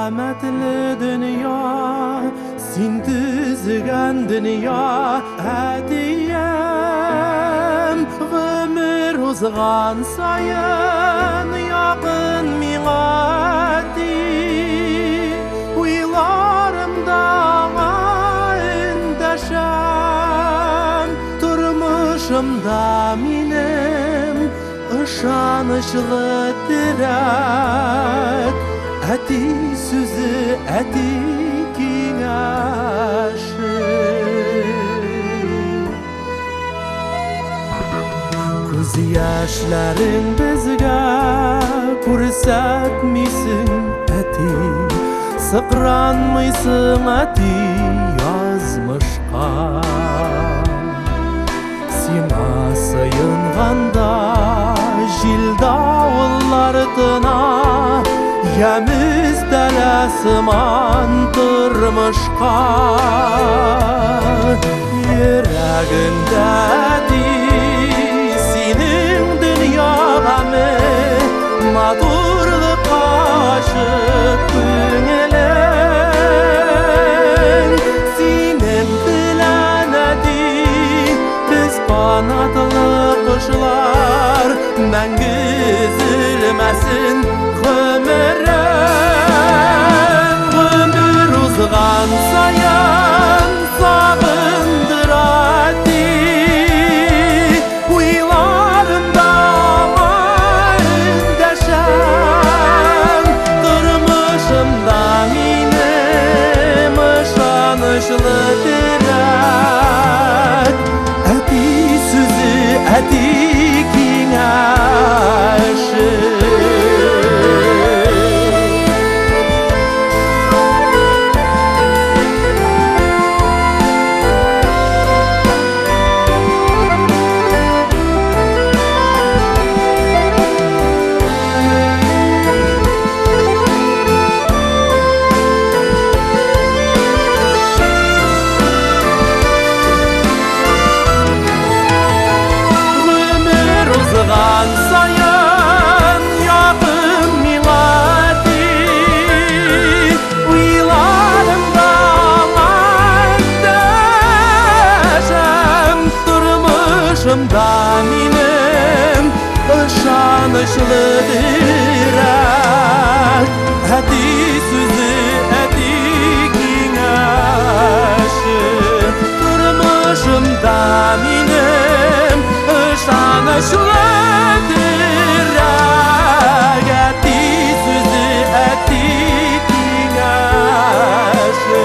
merhametli dünya, sin düzgen dünya hediyem. Ömür uzgan sayın yakın miğati, uylarımda endeşem, turmuşumda minem ışanışlı direk. Eti sözü eti kinaşı, göz yaşların bizge көрсетмейсің әти, сықранмайсың әти язмышқа. Сиңа сыйынғанда жел дауыллар тына, яміздәл асман тұрмышқа. Йөрәгендә әти синең дөньяға матурлык ашык күңелең. Синең белән әти без канатлы кошлар, мәңге өзелмәсен гомерең. Гомер узган саен сагындыр әти, уйларымда әти сөзі әти кеңәші. Sayın yakın milati, uylarımda endeşem, durmuşumda minem ışanışlı direk. Әти сөзі әти кеңәші, тұрмышымда минем ышанышlı direk. Әти сөзі әти кеңәші.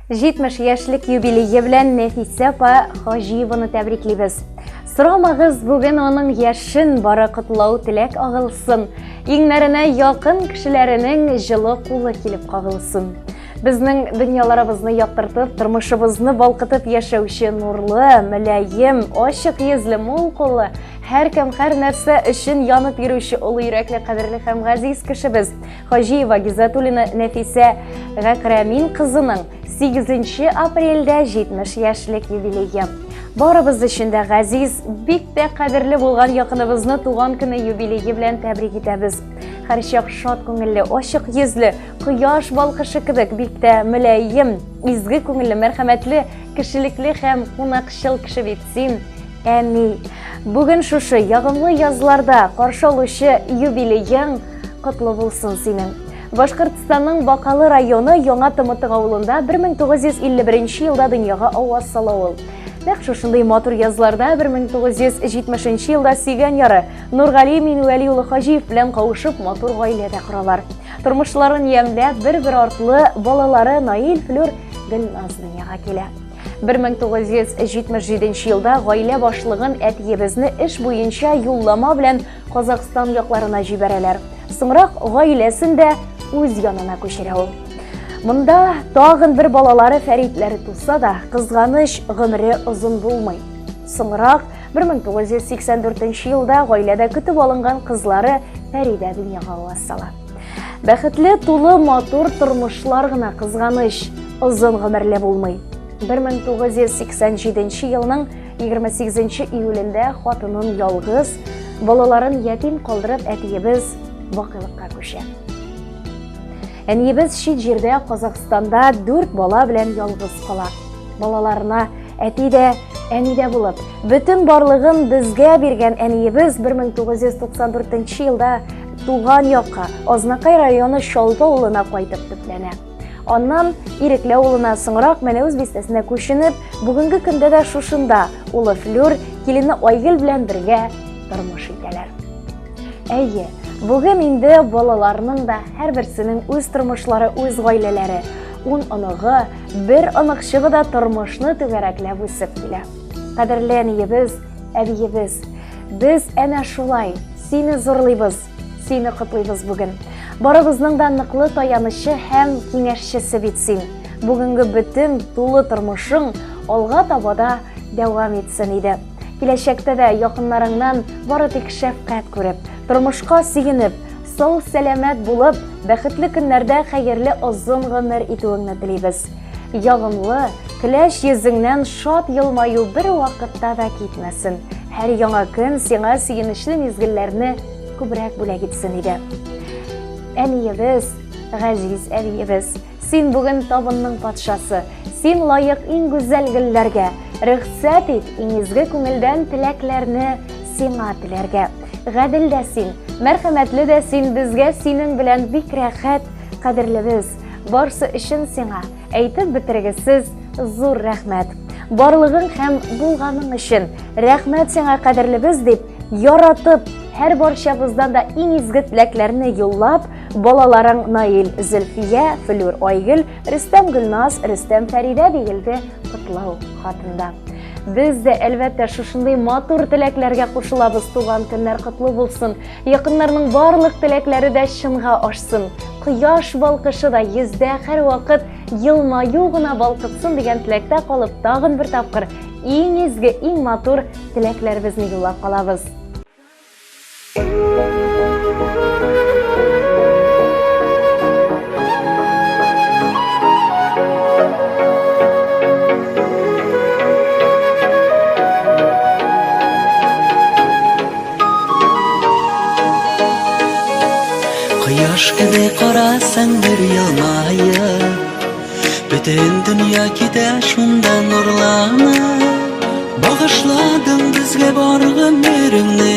Жетмеш яшьлек юбилейі белән Нәфисә апа Хаҗиеваны тәбриклибез. Сорамагыз, бүген аның яшен бары котлау теләк агылсын. Иңнәренә якын кешеләренең җылы кулы килеп кагылсын. Безнең дөньяларыбызны яктыртып, тормышыбызны балкытып яшәүче нурлы, мөлаем, ачык йөзле, мул куллы, һәркем һәр нәрсә өчен янып йөрүче олы йөрәкле, кадерле һәм газиз кешебез Хаҗиева Гизатуллина Нәфисә Гакрамин кызының 8 апрельдә 70 яшьлек юбилейы. Барыбыз өчен дә газиз, бик тә кадерле булган якыныбызны туган көне юбилейы белән тәбрик итәбез. Һәр чак шат күңелле, ачык йөзле, кояш балкышы кебек бик тә мөлаем, изге күңелле, мәрхәмәтле, кешелекле һәм кунакчыл кеше бит син. Әми, бүген шушы ягымлы язларда каршы алучы юбилейең котлы булсын синең. Башкортстанның Бакалы районы Яңа Тымытык авылында 1951 елда дөньяга аваз сала ул. Нәкъ шушындый матур язларда 1970 елда сөйгән яры Нургали Минуәли улы Хаҗиев белән кавышып матур гаиләдә коралар. Тормышларын ямьләп бер артлы балалары Наил, Флюр, Гөлназ дөньяга килә. 1977 елда гаилә башлыгын әтиебезне эш буенча юллама белән Казакстан якларына җибәрәләр. соңрак гаиләсен дә үз янына күчерә ул. Монда тагын бер балалары Фәритләре туса да, кызганыч гомере озын булмый. Соңрак 1984 елда гаиләдә көтеп алынган кызлары Фәридә дөньяга сала. Бәхетле, тулы, матур тормышлар гына кызганыч озын гомерле булмый. 1987 елның 28 июлендә хатынын ялгыз, балаларын ятим калдырып әтиебез вакыйлыкка күчә. Әниебез шит җирдә Казакстанда 4 бала белән ялгыз кала. Балаларына әти дә, әни дә булып, бөтен барлыгын безгә биргән әниебез 1994 елда туган якка, Азнакай районы Шалты авылына кайтып төпләнә. Аннан Ирекле авылына, соңрак Мәнәүз бистәсенә күченеп, бүгенге көндә дә шушында улы Флюр килене Айгөл белән бергә тормыш итәләр. Әйе, бүген инде балаларның да һәрберсенең үз тормышлары, үз гаиләләре, 10 оныгы, 1 оныкчыгы да тормышны түгәрәкләп үсеп килә. Кадерле әниебез, әбиебез, без әнә шулай сине зурлыйбыз, сине котлыйбыз бүген. Барыбызның да ныклы таянышы һәм киңәшчесе бит син. Бүгенге бөтен тулы тормышың алга табада дәвам итсен иде. Киләчәктә дә якыннарыңнан бары тик шәфкать күреп, тормышка сигенеп, сау сәламәт булып, бәхетле көннәрдә хәерле озын гомер итүеңне телибез. Ягымлы, көләч йөзеңнән шат елмаю бер вакытта да китмәсен. Һәр яңа көн сиңа сөенечле мизгелләрне күбрәк бүләк итсен иде. Әниебез, газиз әниебез, син бүген табынның патшасы, син лайык иң гүзәл гөлләргә, рөхсәт ит иң изге күңелдән теләкләрне сиңа теләргә. Гадел дә син, мәрхәмәтле дә син, безгә синең белән бик рәхәт, кадерлебез. Барсы өчен сиңа әйтеп бетергесез зур рәхмәт. Барлыгың һәм булганың өчен рәхмәт сиңа, кадерлебез, дип яратып, һәр барчабыздан да иң изге теләкләрне юллап, балаларың Наил, Зөлфия, Флюр, Айгөл, Рөстәм Гөлназ, Рөстәм Фәридә диелде котлау хатында. Без дә әлбәттә шушындай матур теләкләргә кушылабыз. Туган көннәр котлы булсын, якыннарның барлык теләкләре дә чынга ашсын. Кояш балкышы да йөздә һәр вакыт елмаю гына балкытсын дигән теләктә калып, тагын бер тапкыр иң изге, иң матур теләкләребезне юллап калабыз. Кояш кеби карасаң бер елмаеп, бөтен дөнья китә шунда нурланып. Багышладың безгә бар гомереңне,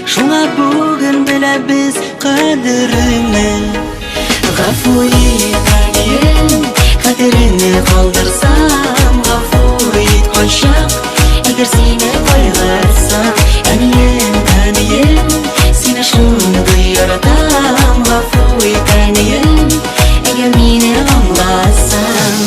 шуңа бүген беләбез кадереңне. Гафу ит әнием, кадереңне калдырсам, гафу ит кайчак, әгәр сине кайгырсам. Әнием, әнием, сине шундый яратам. Гафу ит әнием, әгәр мине аңласаң.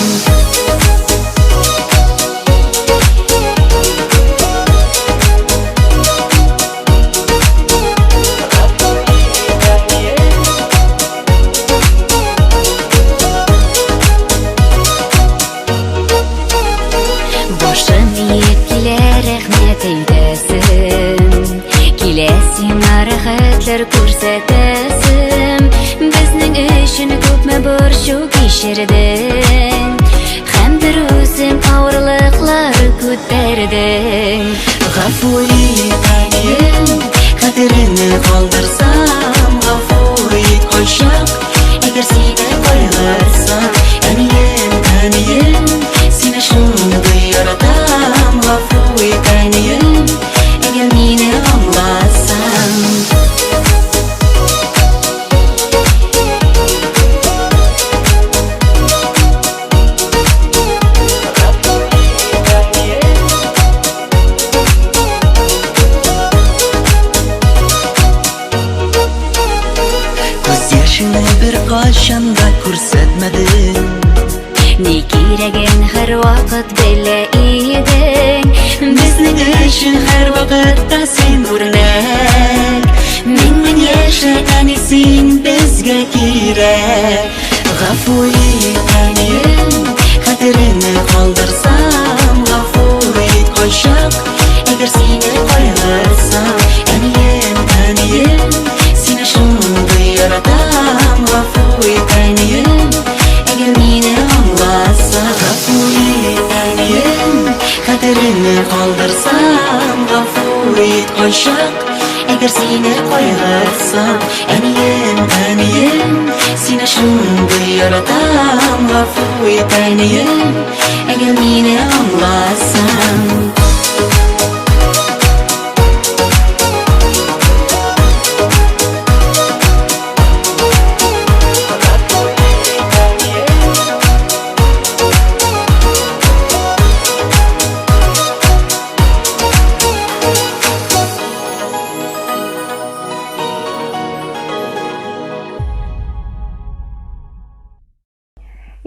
Күрсәтәсем, безнең өчен күпме борчу кичердең, һәм бер үзең авырлыклар күтәрдең. Гафу ит әнием, кадереңне калдырсам, гафу ит кайчак, әгәр сине кайгырсам. Әнием, әнием, сине шундый яратам. Гафу ит әнием, әгәр мине аңласаң. Бер кайчанда күрсәтмәдең, ни кирәген һәр вакыт белә идең. Безнең өчен һәр вакытта син үрнәк, мең yaşa ani sen bizga kerak G'afur et aniyim qadrini qoldirsam G'afur et qo'shiq agar seni qo'ymasam Aniyim seni shunday yaratam G'afur et aniyim agar meni anglasam G'afur et aniyim qadrini qoldirsam G'afur et qo'shiq agar seni qo'ymasam Aniyim seni shunday yaratam G'afur et aniyim agar meni anglasam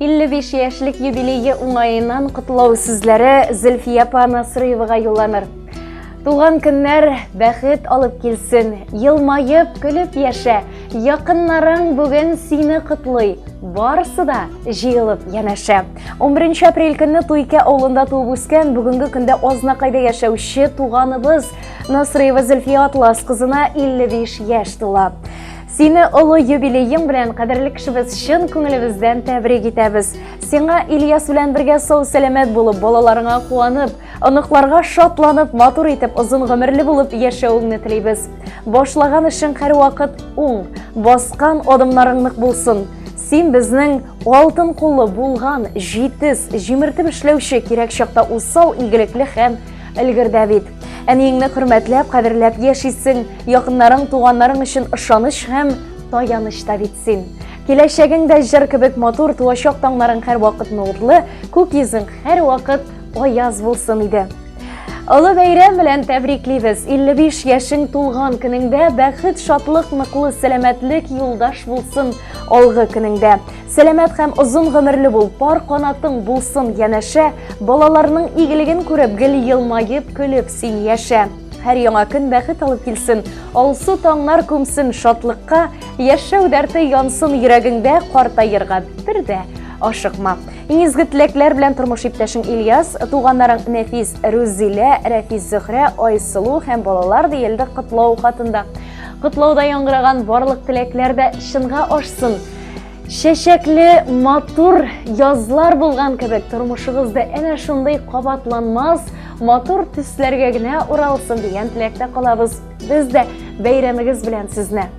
Илле 5 яшьлек юбилейы уңайынан котлау сүзләре Зөлфия апа Насыйровага юлланыр. Туган көннәр бәхет алып килсен, елмаеп, көлеп яшә. Якыннарың бүген сине котлый. Барысы да җыелып янәшә. 11 апрель көнне Туйка авылында туып үскән, бүгенге көндә Азнакайда яшәүче туганыбыз Насыйрова Зөлфия Атлас кызына 55 яшь тула. Сине олы юбилейың белән кадерле кешебез чын күңелебездән тәбрик итәбез. Сиңа Ильяс белән бергә сау сәламәт булып, балаларыңа куанып, оныкларга шатланып, матур итеп, озын гомерле булып яшәүеңне телибез. Башлаган эшең һәрвакыт уң, баскан адымнарың нык булсын. Син безнең алтын куллы булган, җитез, җимертеп эшләүче, кирәк чакта усал, игелекле һәм өлгердә бит. Әниеңне хөрмәтләп, кадерләп яшисең, якыннарың, туганнарың өчен ышаныч һәм таяныч та бит син. Киләчәгеңдә җыр кебек матур, туачак таңнарың һәрвакыт нурлы, күк йөзең һәрвакыт аяз булсын иде. Олы бәйрәм белән тәбриклибез. 55 яшең тулган көнеңдә бәхет, шатлык, ныклы сәламәтлек юлдаш булсын алгы көнеңдә. Сәламәт һәм озын гомерле бул, пар канатың булсын янәшә, балаларның игелеген күреп, гел елмаеп, көлеп син яшә. Һәр яңа көн бәхет алып килсен, алсу таңнар күмсен шатлыкка, яшәү дәрте янсын йөрәгеңдә, картаерга бер дә ашыкма. Иң изге теләкләр белән тормыш иптәшең Ильяс, туганнарың Нәфис, Рүзилә, Рәфис, Зөһрә, Айсылу һәм балалар диелде котлау хатында. Котлауда яңгыраган барлык теләкләр дә чынга ашсын. Чәчәкле, матур язлар булган кебек, тормышыгызда әнә шундый кабатланмас, матур төсләргә генә уралсын дигән теләктә калабыз. Без дә бәйрәмегез белән сезне.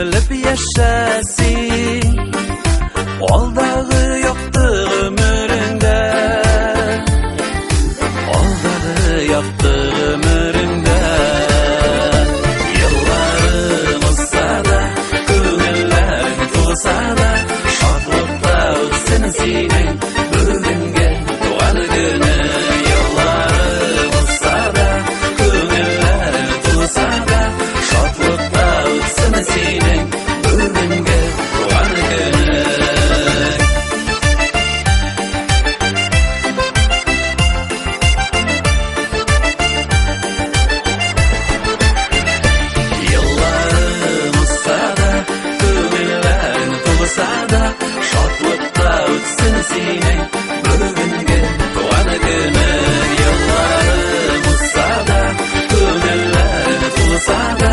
Күңеліп яшәсин Алдағы яқты өміріңді Алдағы яқты өміріңді Yıllarım ıssa da Көңілләрің туса да Шатлықта өтсін сенің Бүгінге туған күні Yıllarım ıssa da Көңілләрің туса да Шатлықта өтсін сенің Бүгінге туған күні Yıllarım ıssa da Көңілләрің туса да Шатлықта өтсін сенің Бүгінге туған күні Yıllarım ıssa da Көңілләрің туса да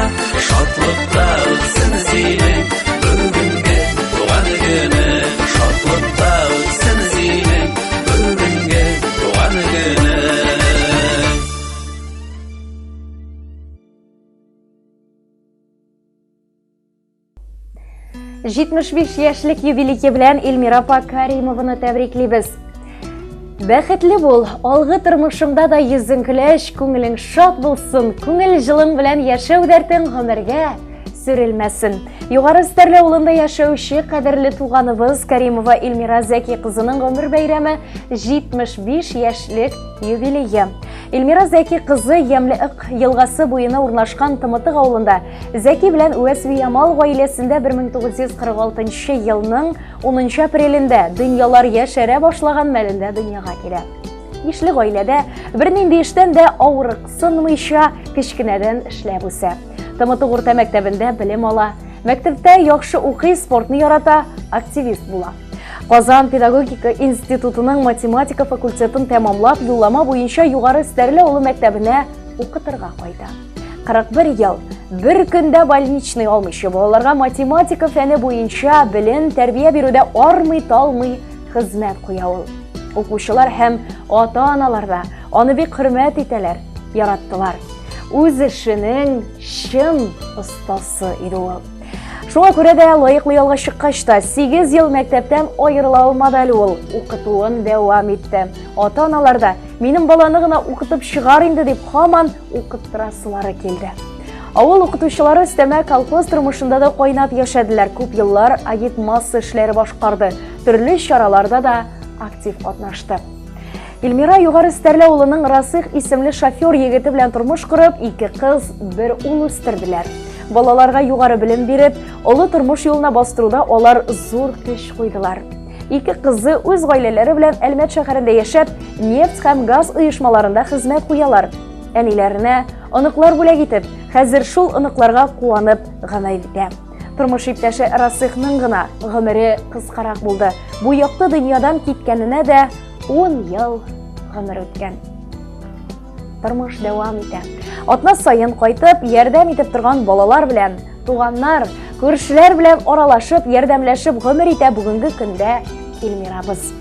Шатлықта өтсін сенің Бүгінге туған күні Шатлықта өтсін сенің Бүгінге туған күні 75 яшьлек юбилейы белән Эльмира апа Каримованы тәбриклибез. Бәхетле бул, алгы тормышыңда да йөзең көләч, күңелең шат булсын, күңел җылың белән яшәү дәртең гомергә сүрелмәсен. Югары стәрле улында яшәүче кадерле туганыбыз Каримова Эльмира Зәки кызының гомер бәйрәме 75 яшьлек юбилейы. Эльмира Зәки кызы Ямлык елгасы буена урнашкан Тымытык авылында Зәки белән Үәсви Ямал гаиләсендә 1946 елның 10 апрелендә дөньялар яшәрә башлаган мәлендә дөньяга килә. Ишле гаиләдә бернинди эштән дә авырыксынмыйча кечкенәдән эшләп үсә. Тымытык урта мәктәбендә белем ала. Мәктәптә яхшы укый, спортны ярата, активист була. Казан педагогика институтының математика факультетын тәмамлап, юллама буенча югары стәрле улы мәктәбенә укытырга кайта. 41 ел, бер көндә больничный алмыйча балаларга математика фәне буенча белем тәрбия бирүдә армый-талмый хезмәт куя ул. Укучылар һәм ата-аналар да аны бик хөрмәт итәләр, яраттылар. Үз эшенең чын остасы иде ул. Шуңа күрә дә лаеклы ялга чыккач та 8 ел мәктәптән аерыла алмады әле ул. Укытуын дәвам итте. Ата-аналар да минем баланы гына укытып чыгар инде дип һаман укыттырасылары килде. Авыл укытучылары өстәмә колхоз тормышында да кайнап яшәделәр. Күп еллар агитмасса эшләре башкарды. Төрле чараларда да актив катнашты. Эльмира югары стәрле улының Расих исемле шофер егете белән тормыш корып, 2 кыз, 1 ул үстерделәр. Балаларга югары белем биреп, олы тормыш юлына бастыруда алар зур көч куйдылар. 2 кызы үз гаиләләре белән Әлмәт шәһәрендә яшәп, нефть һәм газ оешмаларында хезмәт куялар. Әниләренә оныклар бүләк итеп, хәзер шул оныкларга куанып гамәл итә. Тормыш иптәше Расихның гына гомере кыскарак булды. Бу якты дөньядан киткәненә дә 10 ел гомер үткән. Тормыш дәвам итә. Атна сайын кайтып, ярдәм итеп торган балалар белән, туганнар, күршеләр белән аралашып, ярдәмләшеп гомер итә бүгенге көндә Эльмирабыз.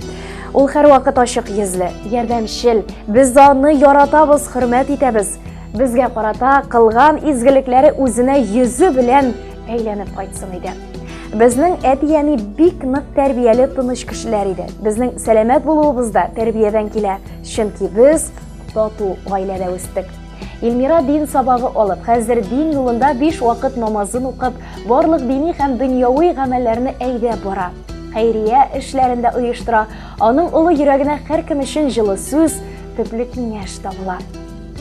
Ул һәр вакыт ачык йөзле, ярдәмчел, без аны яратабыз, хөрмәт итәбез. Безгә карата кылган изгелекләре үзенә йөзе белән әйләнеп кайтсын иде. Безнең әти-әни бик нык тәрбияле тыныч кешеләр иде. Безнең сәламәт булуыбыз да тәрбиядән килә, чөнки без тату гаиләдә үстек. Эльмира дин сабагы алып, хәзер дин юлында 5 вакыт намазын укып, барлык дини һәм дөньяви гамәлләрне әйдәп бара. Хәйрия эшләрендә оештыра, аның улы йөрәгенә һәркем өчен җылы сүз, төпле киңәш табыла.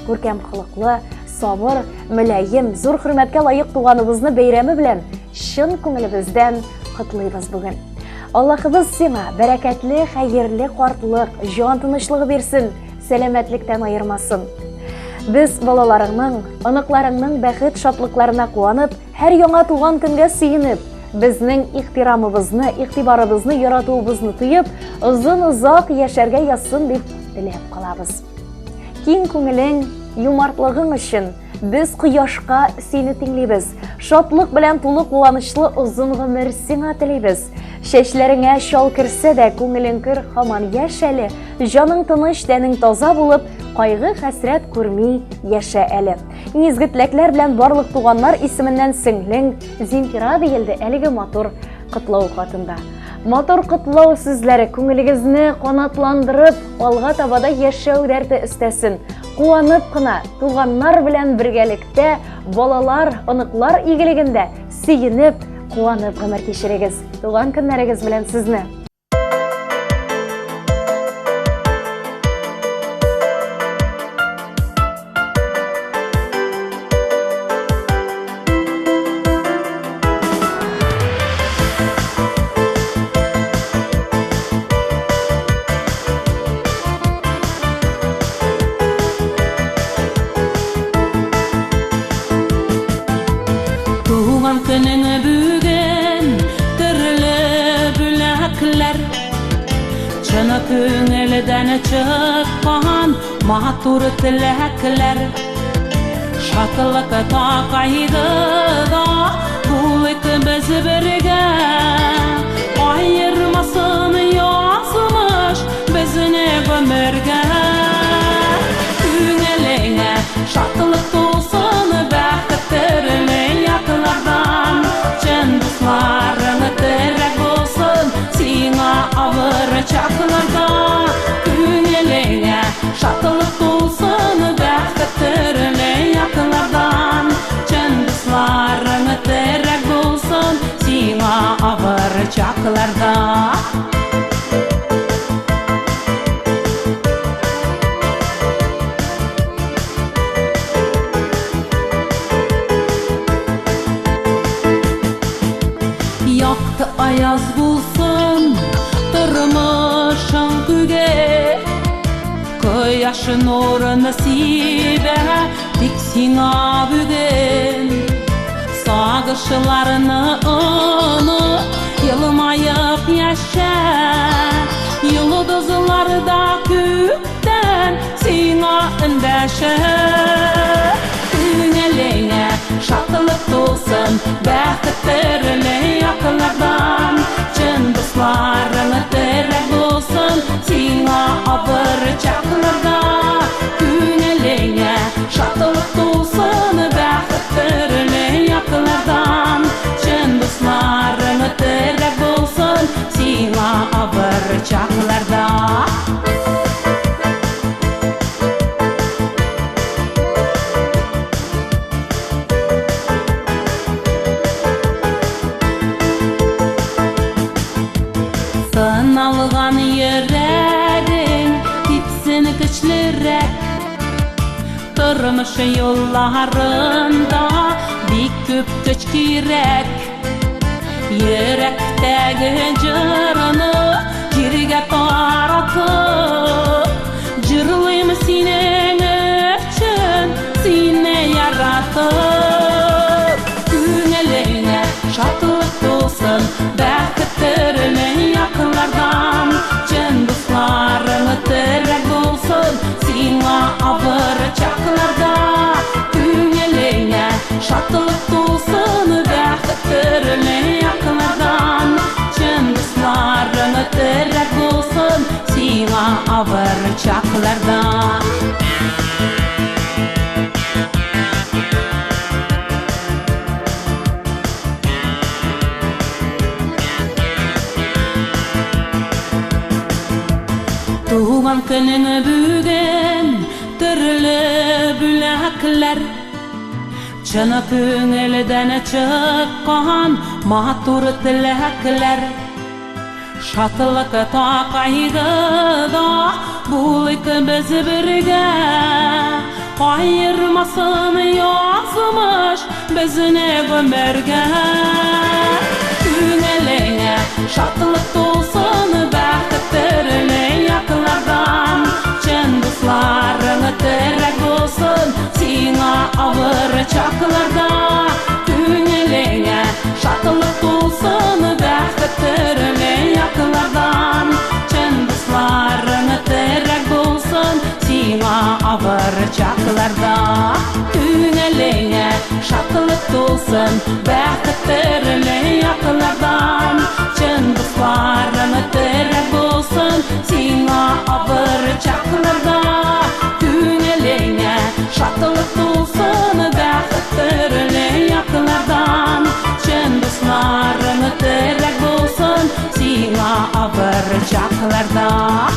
Күркәм хылыклы, сабыр, мөлаем, зур хөрмәткә лаек туганыбызны бәйрәме белән чын күңелебездән котлыйбыз бүген. Аллаһыбыз сиңа бәрәкәтле, хәерле картлык, җан тынычлыгы бирсен, сәламәтлектән айырмасын. Без балаларыңның, оныкларыңның бәхет шатлыкларына куанып, һәр яңа туган көнгә сөенеп, безнең ихтирамыбызны, игътибарыбызны яратуыбызны тоеп, озын-озак яшәргә язсын дип теләп калабыз. Киң күңелең, юмартлыгың өчен без кояшка сине тиңлибез. Шатлык белән тулы куанычлы озын гомер сиңа телибез. Чәчләреңә шал керсә дә күңелең көр һаман яшәле, җаның тыныч, тәнең таза булып, кайгы хәсрәт күрми яшә әле. Иң изге теләкләр белән барлык туганнар исеменнән сеңлең Земфира диелде әлеге матур котлау хатында. Матур котлау сүзләре күңелегезне канатландырып, алга табада яшәү дәрте өстәсен. Куанып кына туганнар белән бергәлектә, балалар, оныклар игелегендә сөенеп, куанып гомер кичерегез. Туган көннәрегез белән сезне. Туган көнеңе бүген төрле бүләкләр, чына күңелдән чыккан матур теләкләр. Шатлык тақайды да булык без бергә, айырмасын язмыш безне гомергә. Күңелеңә шатлык тулсын, бәхет төрле яклардан, чын дусларың терәк булсын сиңа авыр чакларда. Күңелеңә шатлык тулсын, бәхет төрле яклардан, чын дусларың терәк булсын сиңа авыр чакларда. Якты аяз булсын тормышың күге, кояш нурын сибә тик сиңа бүген. Сагышларны онып, елмаеп яшә, йолдызларда күктән сиңа эндәшә. Күңелеңә шатлык тулсын, бәхет төрле яклардан, чын дусларың терәк булсын сиңа авыр чакларда. Күңелеңә шатлык тулсын, бәхет төрле яклардан, чын дусларың терәк булсын сиңа авыр чакларда. Сыналган йөрәгең типсен көчлерәк, тормыш юлларында бик күп көч кирәк. Йөрәктәге җырны җиргә таратып, җырлыйм синең өчен, сине яратып. Күңелеңә шатлык тулсын, бәхет төрле яклардан, чын дусларың терәк булсын сиңа авыр чакларда. Күңелеңә шатлык тулсын, бәхет төрле яклардан, чын дусларың терәк булсын сиңа авыр чакларда. Туган көнеңе бүген төрле бүләкләр, чына күңелдән чыккан матур теләкләр. Шатлык тақайды да булык без бергә, айырмасын язмыш безне гомергә. Күңелеңә шатлык тулсын, бәхет төрле яклардан, чын дусларың терәк булсын сиңа авыр чакларда. Күңелеңә шатлык тулсын, бәхет төрле яклардан, чын дусларың терәк булсын сиңа авыр чакларда. Күңелеңә шатлык тулсын, бәхет төрле яклардан, чын дусларың терәк булсын сиңа авыр чакларда. yaklarda.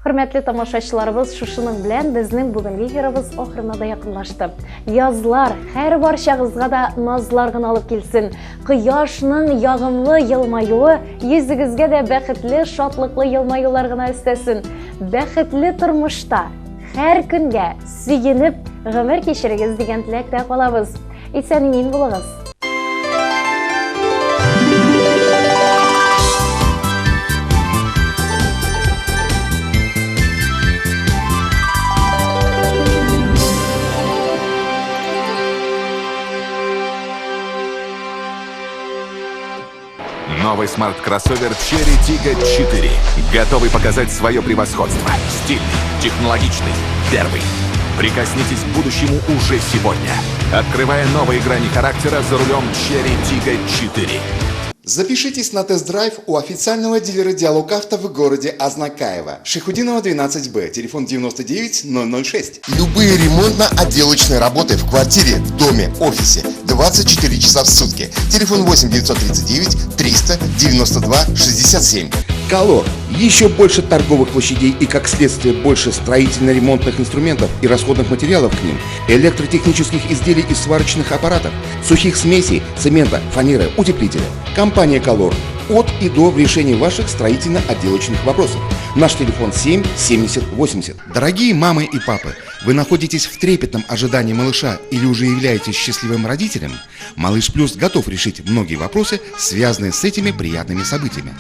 Hürmetli тамашачыларыбыз, шушының белән безнең бүгенге эфирыбыз ахырына да якынлашты. Язлар һәр барчагызга да назларгын алып килсен. Кояшның ягымлы елмаюы йөзегезгә дә бәхетле, шатлыклы елмаюлар гына өстәсен. Бәхетле тормышта һәр көнгә сөенеп гомер кичерегез дигән теләктә калабыз. Исән-имин булыгыз. Новый смарт-кроссовер Cherry Tiggo 4. Готовый показать свое превосходство. Стильный, технологичный, первый. Прикоснитесь к будущему уже сегодня. Открывая новые грани характера за рулем Cherry Tiggo 4. Запишитесь на тест-драйв у официального дилера Диалог Авто в городе Азнакаево. Шихудинова 12Б, телефон 99 006. Любые ремонтно-отделочные работы в квартире, доме, офисе 24 часа в сутки. Телефон 8 939 300 92 67. Колор. Еще больше торговых площадей и, как следствие, больше строительно-ремонтных инструментов и расходных материалов к ним, электротехнических изделий и сварочных аппаратов, сухих смесей, цемента, фанеры, утеплителя. Компания «Колор» от и до в решении ваших строительно-отделочных вопросов. Наш телефон 7 70 80. Дорогие мамы и папы, вы находитесь в трепетном ожидании малыша или уже являетесь счастливым родителем? Малыш Плюс готов решить многие вопросы, связанные с этими приятными событиями.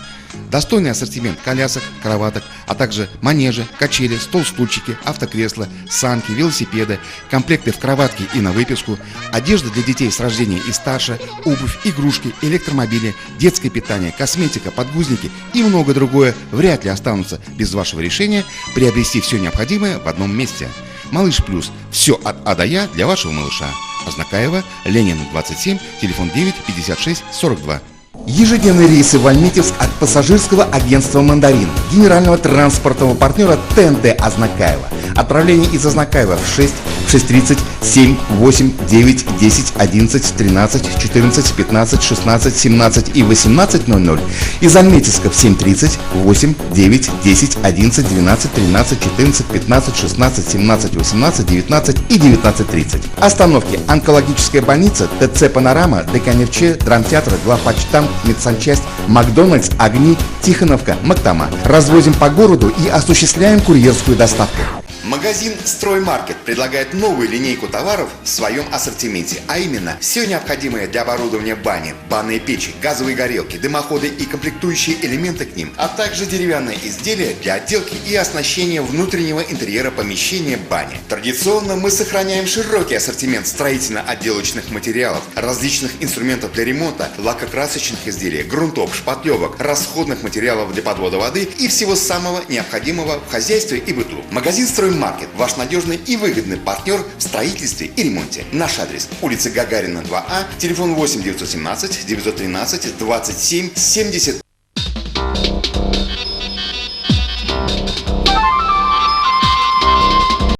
Достойный ассортимент колясок, кроваток, а также манежи, качели, стол-стульчики, автокресла, санки, велосипеды, комплекты в кроватке и на выписку, одежда для детей с рождения и старше, обувь, игрушки, электромобили, детское питание, косметика, подгузники и многое другое вряд ли останутся без вашего решения приобрести все необходимое в одном месте. Малыш Плюс. Все от А до Я для вашего малыша. Азнакаево, Ленина 27, телефон 9 56 42. Ежедневные рейсы в Альметьевск от пассажирского агентства «Мандарин», генерального транспортного партнера ТНТ Азнакаево. Отправление из Азнакаева в 6, 6:30, 7, 8, 9, 10, 11, 13, 14, 15, 16, 17 и 18:00. Из Альметьевска в 7:30, 8, 9, 10, 11, 12, 13, 14, 15, 16, 17, 18, 19 и 19:30. Остановки: онкологическая больница, ТЦ «Панорама», ДКНРЧ, драмтеатр, главпочтамт, медсанчасть, Макдональдс, Огни, Тихоновка, Мактама. Развозим по городу и осуществляем курьерскую доставку. Магазин «Строймаркет» предлагает новую линейку товаров в своем ассортименте, а именно все необходимое для оборудования бани, банные печи, газовые горелки, дымоходы и комплектующие элементы к ним, а также деревянные изделия для отделки и оснащения внутреннего интерьера помещения бани. Традиционно мы сохраняем широкий ассортимент строительно-отделочных материалов, различных инструментов для ремонта, лакокрасочных изделий, грунтов, шпатлевок, расходных материалов для подвода воды и всего самого необходимого в хозяйстве и быту. Магазин «Строймаркет» – ваш надежный и выгодный партнер в строительстве и ремонте. Наш адрес – улица Гагарина, 2А, телефон 8 917 913 27 70.